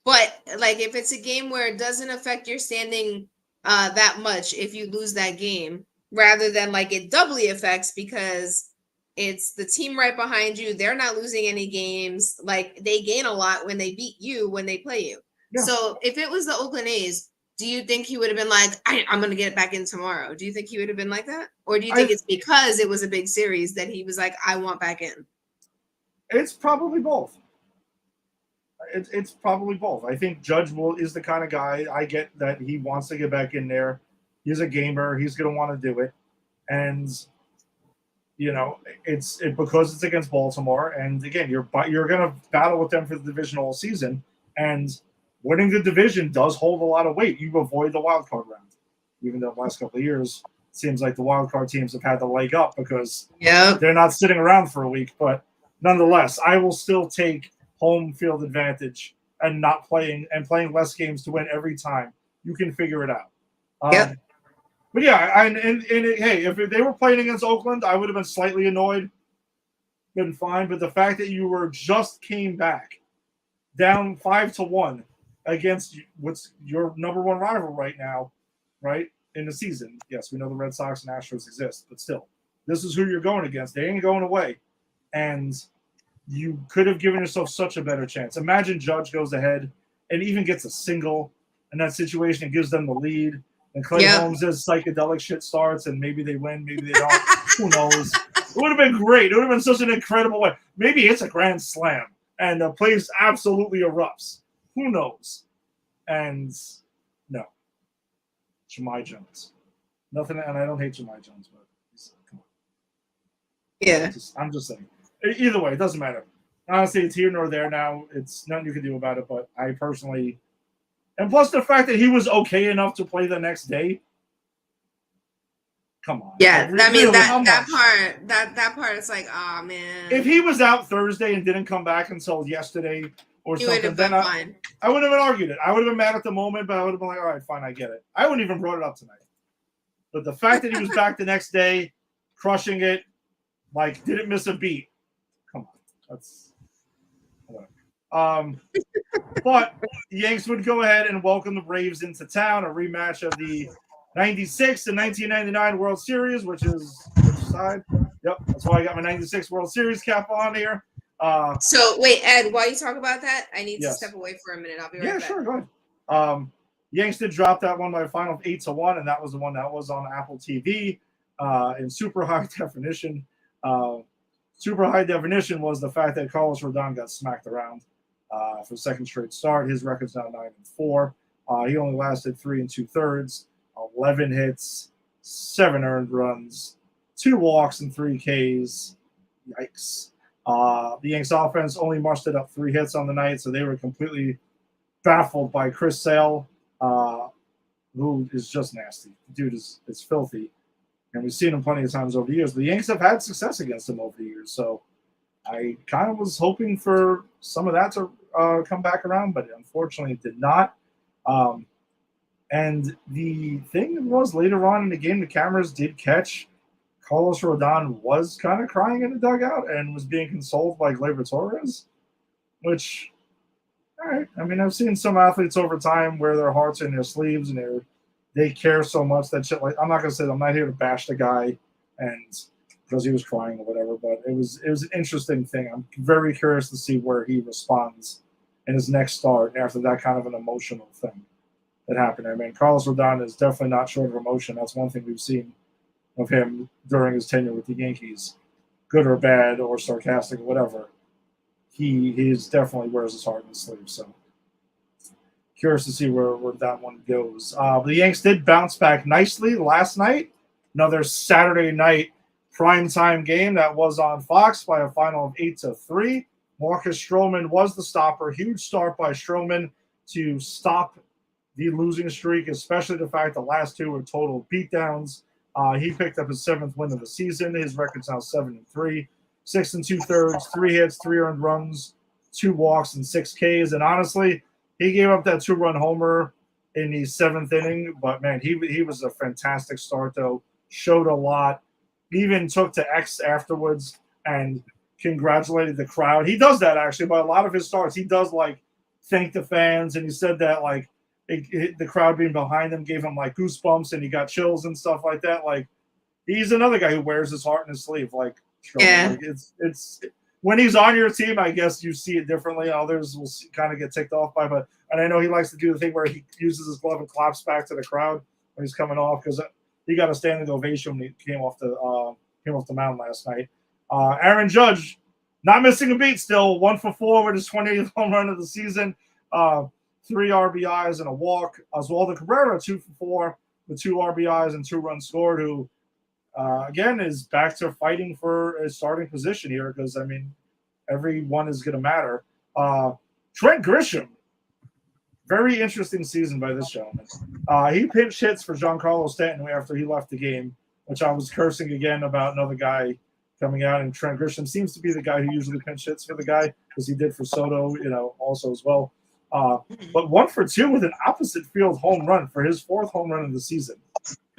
like if it's a game where it doesn't affect your standing that much if you lose that game, rather than like it doubly affects because it's the team right behind you. They're not losing any games. Like they gain a lot when they beat you when they play you. Yeah. So if it was the Oakland A's, do you think he would have been like, I'm going to get back in tomorrow? Do you think he would have been like that? Or do you think it's because it was a big series that he was like, I want back in? It's probably both. It's probably both. I think Judge is the kind of guy, I get that he wants to get back in there. He's a gamer. He's going to want to do it. And, it's because it's against Baltimore. And, again, you're going to battle with them for the division all season. And winning the division does hold a lot of weight. You avoid the wild card round, even though the last couple of years it seems like the wild card teams have had the leg up because they're not sitting around for a week. But nonetheless, I will still take home field advantage and playing less games to win every time. You can figure it out. But yeah, hey, if they were playing against Oakland, I would have been slightly annoyed. Been fine, but the fact that you just came back down 5-1. Against what's your number one rival right now, right, in the season. Yes, we know the Red Sox and Astros exist, but still, this is who you're going against. They ain't going away. And you could have given yourself such a better chance. Imagine Judge goes ahead and even gets a single in that situation and gives them the lead. And Clay Holmes' psychedelic shit starts, and maybe they win, maybe they don't. Who knows? It would have been great. It would have been such an incredible way. Maybe it's a grand slam, and the place absolutely erupts. Who knows? And no, Jahmai Jones. Nothing, and I don't hate Jahmai Jones, but come on. Yeah. I'm just saying. Either way, it doesn't matter. Honestly, it's here nor there now. It's nothing you can do about it, but I personally, and plus the fact that he was okay enough to play the next day. Come on. Yeah, I mean that part is like, oh man. If he was out Thursday and didn't come back until yesterday or something, then I wouldn't have argued it. I would have been mad at the moment, but I would have been like, all right, fine, I get it. I wouldn't even brought it up tonight. But the fact that he was back the next day, crushing it, like didn't miss a beat. Come on. That's whatever. But the Yanks would go ahead and welcome the Braves into town, a rematch of the 96 and 1999 World Series, which side? Yep, that's why I got my 96 World Series cap on here. So wait, Ed, while you talk about that, I need to step away for a minute. I'll be right back. Yeah, sure, go ahead. Yanks did drop that one by a final of 8-1, and that was the one that was on Apple TV in super high definition. Super high definition was the fact that Carlos Rodon got smacked around for the second straight start. His record's now 9-4. He only lasted 3 2/3, 11 hits, 7 earned runs, 2 walks, and 3 Ks. Yikes. The Yanks offense only mustered up 3 hits on the night, so they were completely baffled by Chris Sale, who is just nasty. The dude is filthy, and we've seen him plenty of times over the years. The Yanks have had success against him over the years, so I kind of was hoping for some of that to come back around, but unfortunately it did not. And the thing was, later on in the game, the cameras did catch Carlos Rodon was kind of crying in the dugout and was being consoled by Gleyber Torres, which, all right. I mean, I've seen some athletes over time wear their hearts in their sleeves and they care so much that shit. Like, I'm not gonna say I'm not here to bash the guy, and because he was crying or whatever, but it was an interesting thing. I'm very curious to see where he responds in his next start after that kind of an emotional thing that happened. I mean, Carlos Rodon is definitely not short of emotion. That's one thing we've seen of him during his tenure with the Yankees, good or bad or sarcastic or whatever. He definitely wears his heart in his sleeve. So curious to see where that one goes. The Yanks did bounce back nicely last night. Another Saturday night primetime game that was on Fox by a final of 8-3. Marcus Stroman was the stopper. Huge start by Stroman to stop the losing streak, especially the fact the last 2 were total beatdowns. He picked up his 7th win of the season. His record's now 7-3, 6 2/3, 3 hits, 3 earned runs, 2 walks, and 6 Ks. And honestly, he gave up that 2-run homer in the 7th inning. But man, he was a fantastic start though. Showed a lot. Even took to X afterwards and congratulated the crowd. He does that actually, but a lot of his starts, he does like thank the fans, and he said that like the crowd being behind him gave him like goosebumps and he got chills and stuff like that. Like, he's another guy who wears his heart in his sleeve. Like, yeah, like it's when he's on your team, I guess you see it differently. Others will kind of get ticked off by, and I know he likes to do the thing where he uses his glove and claps back to the crowd when he's coming off, because he got a standing ovation when he came off the mound last night. Aaron Judge, not missing a beat still, 1 for 4 with his 28th home run of the season. 3 RBIs and a walk. Oswaldo Cabrera, 2 for 4 with 2 RBIs and 2 runs scored, who, again, is back to fighting for a starting position here because, I mean, every one is going to matter. Trent Grisham, very interesting season by this gentleman. He pinch hits for Giancarlo Stanton after he left the game, which I was cursing again about another guy coming out, and Trent Grisham seems to be the guy who usually pinch hits for the guy because he did for Soto, also as well. But 1 for 2 with an opposite field home run for his 4th home run of the season.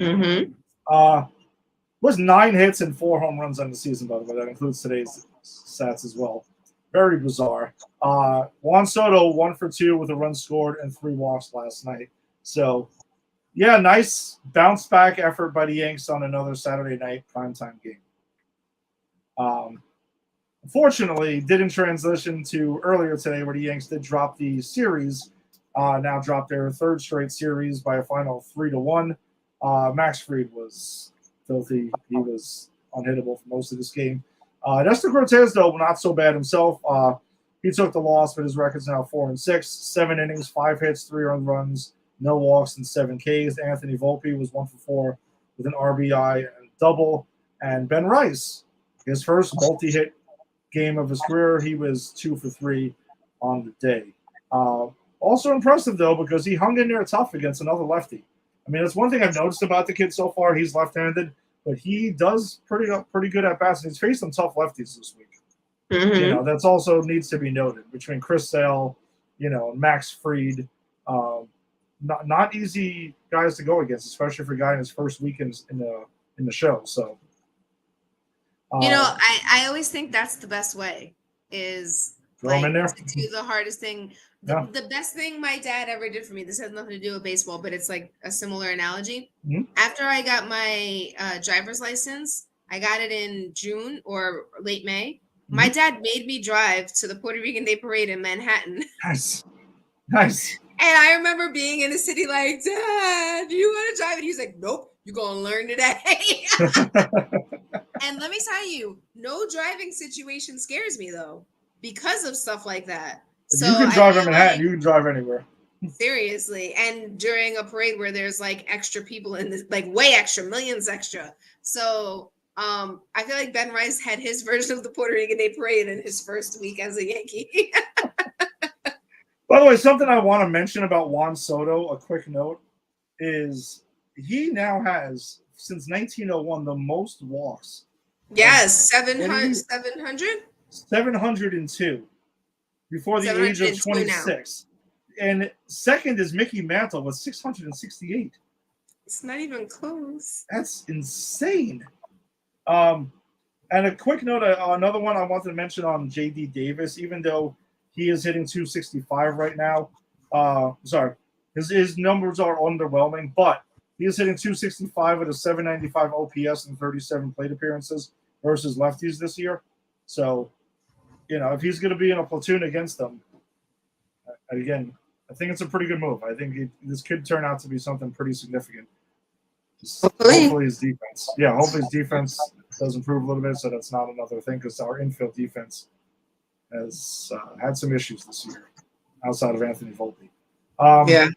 Mm-hmm. Was 9 hits and 4 home runs on the season, by the way. That includes today's stats as well. Very bizarre. Juan Soto, 1 for 2 with a run scored and 3 walks last night. So, yeah, nice bounce back effort by the Yanks on another Saturday night primetime game. Unfortunately, didn't transition to earlier today where the Yanks did drop the series, now dropped their 3rd straight series by a final of 3-1. Max Fried was filthy. He was unhittable for most of this game. Nestor Cortez, though, not so bad himself. He took the loss, but his record's now 4-6, 7 innings, 5 hits, 3 earned runs, no walks, and 7 Ks. Anthony Volpe was 1 for 4 with an RBI and double. And Ben Rice, his first multi-hit game of his career, he was 2 for 3 on the day. Also impressive, though, because he hung in there tough against another lefty. I mean, that's one thing I've noticed about the kid so far. He's left-handed, but he does pretty good at bats. He's faced some tough lefties this week. Mm-hmm. That's also needs to be noted between Chris Sale, and Max Fried. Not easy guys to go against, especially for a guy in his first week in the show. So, I always think that's the best way is throw him in there. To do the hardest thing. The best thing my dad ever did for me, this has nothing to do with baseball, but it's like a similar analogy. Mm-hmm. After I got my driver's license, I got it in June or late May. Mm-hmm. My dad made me drive to the Puerto Rican Day Parade in Manhattan. Nice. And I remember being in the city like, Dad, do you want to drive? And he's like, nope, you're going to learn today. And let me tell you, no driving situation scares me, though, because of stuff like that. If So you can I drive in feel Manhattan, like, you can drive anywhere. seriously, and during a parade where there's like extra people in this, like way extra, millions extra. So I feel like Ben Rice had his version of the Puerto Rican Day Parade in his first week as a Yankee. By the way, something I want to mention about Juan Soto, a quick note, is he now has, since 1901, the most walks. Yes, 700, 700? 702 before the age of 702 now. 26. And second is Mickey Mantle with 668. It's not even close. That's insane. And a quick note, another one I wanted to mention on J.D. Davis, even though he is hitting 265 right now. Sorry, his numbers are underwhelming, but he is hitting 265 with a 795 OPS and 37 plate appearances versus lefties this year. So, if he's going to be in a platoon against them, again, I think it's a pretty good move. I think this could turn out to be something pretty significant. Hopefully his defense. Yeah, hopefully his defense does improve a little bit, so that's not another thing, because our infield defense has had some issues this year outside of Anthony Volpe. Yeah.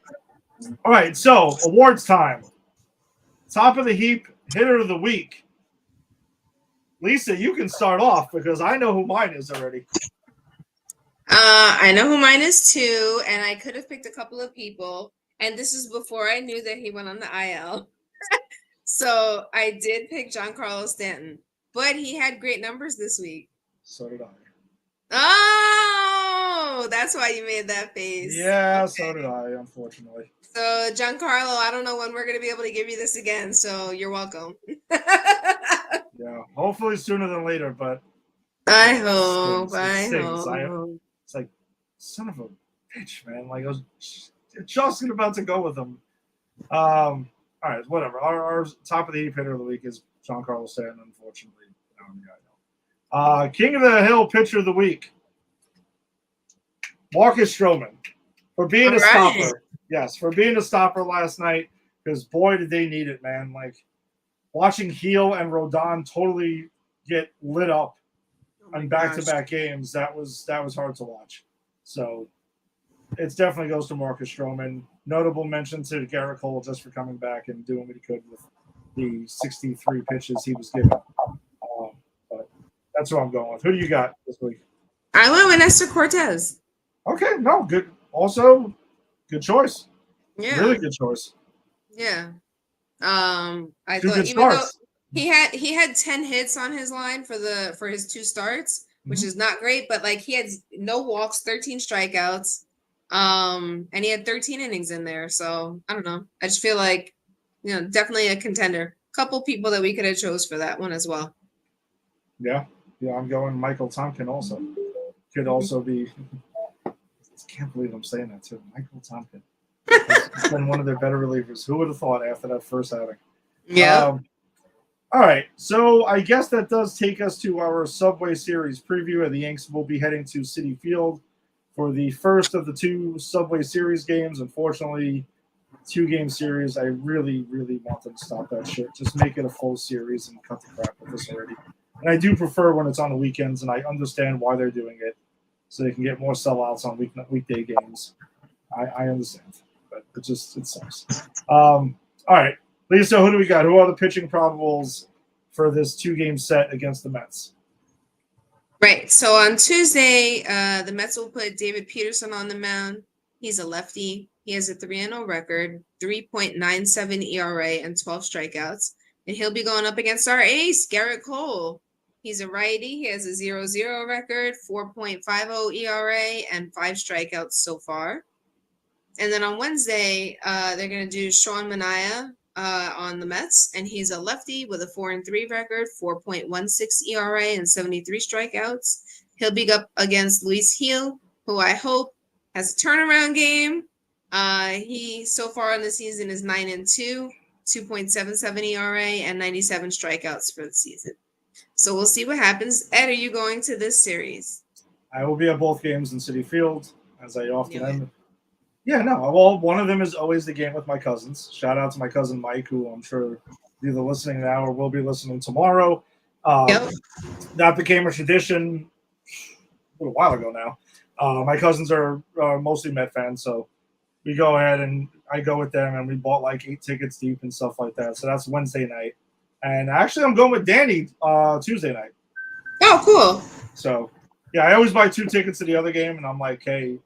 All right, so awards time. Top of the heap, hitter of the week. Lisa, you can start off because I know who mine is already. I know who mine is too, and I could have picked a couple of people, and this is before I knew that he went on the IL. So I did pick Giancarlo Stanton, but he had great numbers this week. So did I. Oh, that's why you made that face. Yeah, okay. So did I, unfortunately. So Giancarlo, I don't know when we're going to be able to give you this again, so you're welcome. Yeah, hopefully sooner than later, but I hope. It's like, son of a bitch, man. Like, I was just about to go with him. All right, whatever. Our top of the heap hitter of the week is Giancarlo Stanton, unfortunately. King of the Hill pitcher of the week, Marcus Stroman, for being a stopper. Yes, for being a stopper last night, because boy, did they need it, man. Like, watching Heel and Rodon totally get lit up on back-to-back games, that was hard to watch. So it definitely goes to Marcus Stroman. Notable mention to Garrett Cole just for coming back and doing what he could with the 63 pitches he was given. But that's who I'm going with. Who do you got this week? I went with Nestor Cortez. Okay, no, good. Also, good choice. Yeah, really good choice. Yeah. I thought even though he had 10 hits on his line for his 2 starts, which is not great, but like he had no walks, 13 strikeouts, and he had 13 innings in there. So I don't know. I just feel like, definitely a contender. Couple people that we could have chose for that one as well. Yeah, I'm going Michael Tompkin also. Could also be. I can't believe I'm saying that too. Michael Tompkin. He's been one of their better relievers. Who would have thought after that first outing? Yeah. All right. So I guess that does take us to our Subway Series preview. The Yanks will be heading to Citi Field for the first of the 2 Subway Series games. Unfortunately, 2-game series. I really, really want them to stop that shit. Just make it a full series and cut the crap with this already. And I do prefer when it's on the weekends, and I understand why they're doing it, so they can get more sellouts on weekday games. I understand. But it sucks. All right, Lisa, who do we got? Who are the pitching probables for this 2-game set against the Mets? Right. So on Tuesday, the Mets will put David Peterson on the mound. He's a lefty. He has a 3-0 record, 3.97 ERA, and 12 strikeouts. And he'll be going up against our ace, Garrett Cole. He's a righty. He has a 0-0 record, 4.50 ERA, and 5 strikeouts so far. And then on Wednesday, they're going to do Sean Manaea on the Mets, and he's a lefty with a 4-3 record, 4.16 ERA, and 73 strikeouts. He'll be up against Luis Gil, who I hope has a turnaround game. He so far in the season is 9-2, 2.77 ERA, and 97 strikeouts for the season. So we'll see what happens. Ed, are you going to this series? I will be at both games in Citi Field, as I often am. Yeah, no. Well, one of them is always the game with my cousins. Shout out to my cousin Mike, who I'm sure either listening now or will be listening tomorrow. That became a tradition a little while ago now. My cousins are mostly Met fans, so we go ahead and I go with them, and we bought like 8 tickets deep and stuff like that. So that's Wednesday night. And actually, I'm going with Danny Tuesday night. Oh, cool. So, yeah, I always buy 2 tickets to the other game, and I'm like, hey,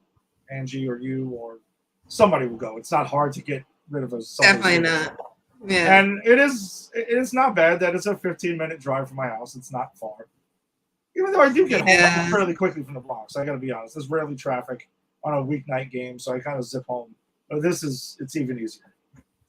Angie or you or somebody will go. It's not hard to get rid of a Definitely not. Yeah. And it's not bad that it's a 15-minute drive from my house. It's not far. Even though I do get home fairly quickly from the Bronx, I got to be honest. There's rarely traffic on a weeknight game, so I kind of zip home. But it's even easier,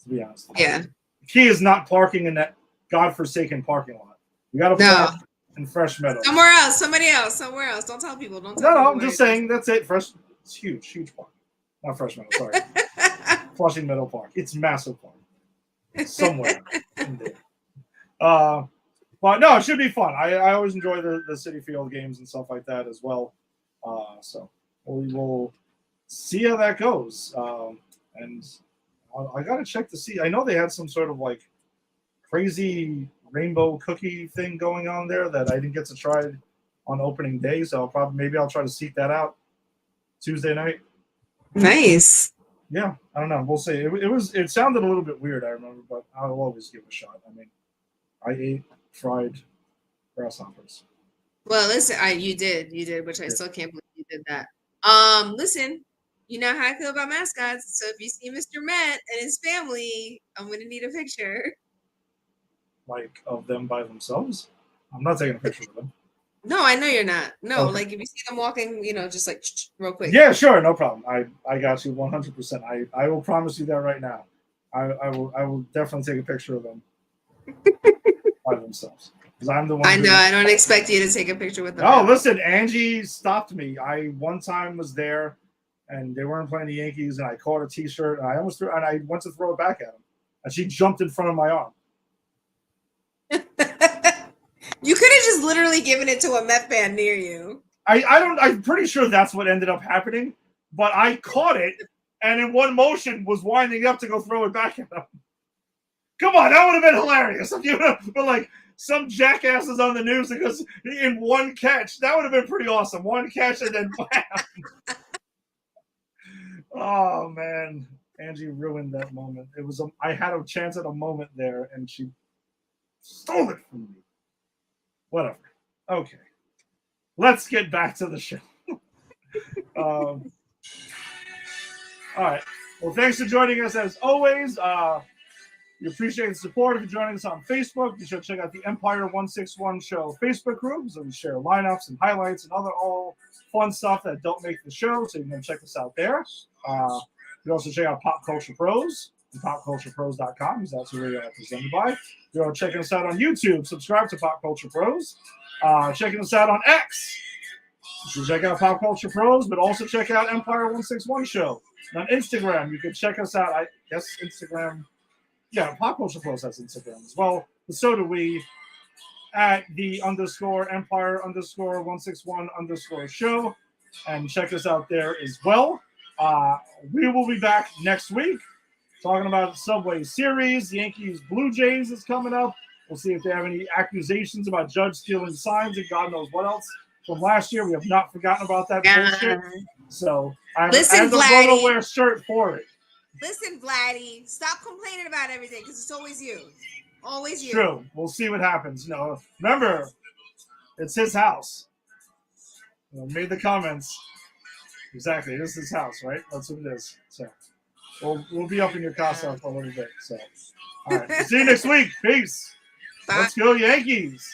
to be honest. Yeah. The key is not parking in that godforsaken parking lot. You got to park in Fresh Meadow. Somewhere else, somebody else, somewhere else. Don't tell people. Don't tell No, people I'm just saying that's it. It's huge park. Not Fresh Meadow, sorry. Flushing Meadow Park. It's massive park. Somewhere in there. But no, it should be fun. I always enjoy the City Field games and stuff like that as well. So we will see how that goes. And I got to check to see. I know they had some sort of like crazy rainbow cookie thing going on there that I didn't get to try on opening day. So maybe I'll try to seek that out Tuesday night. Nice. Yeah, I don't know. We'll see. It sounded a little bit weird, I remember, but I'll always give it a shot. I mean, I ate fried grasshoppers. Well, listen, you did, which I still can't believe you did that. Listen, you know how I feel about mascots. So if you see Mr. Met and his family, I'm gonna need a picture. Like of them by themselves? I'm not taking a picture of them. No, I know you're not. No, okay. Like if you see them walking, just like real quick. Yeah, sure, no problem. I got you 100%. I will promise you that right now. I will definitely take a picture of them by themselves. Because I'm the one. I know. I don't expect you to take a picture with them. Oh, listen, Angie stopped me. I one time was there, and they weren't playing the Yankees, and I caught a T-shirt, and I went to throw it back at him, and she jumped in front of my arm. You could have just literally given it to a Met fan near you. I'm pretty sure that's what ended up happening, but I caught it and in one motion was winding up to go throw it back at him. Come on, that would have been hilarious if you were like some jackasses on the news because in one catch. That would have been pretty awesome. One catch and then bam. Oh man, Angie ruined that moment. I had a chance at a moment there and she stole it from me. Whatever. Okay. Let's get back to the show. All right. Well, thanks for joining us as always. We appreciate the support. If you're joining us on Facebook, you should check out the Empire 161 Show Facebook group. So we share lineups and highlights and all fun stuff that don't make the show. So you can check us out there. You also check out Pop Culture Pros and popculturepros.com because that's who we are presented by. You're checking us out on YouTube. Subscribe to Pop Culture Pros. Checking us out on X. You should check out Pop Culture Pros, but also check out Empire 161 Show. And on Instagram, you can check us out. I guess Instagram. Yeah, Pop Culture Pros has Instagram as well. But so do we at the _Empire _161 show. And check us out there as well. We will be back next week talking about the Subway Series. The Yankees Blue Jays is coming up. We'll see if they have any accusations about Judge stealing signs and God knows what else from last year. We have not forgotten about that bullshit. So I have the RotoWare shirt for it. Listen, Vladdy, stop complaining about everything because it's always you. Always you. True. We'll see what happens. No, remember, it's his house. Made the comments. Exactly. This is his house, right? That's what it is. So we'll be up in your casa for a little bit. So all right. See you next week. Peace. Bye. Let's go, Yankees.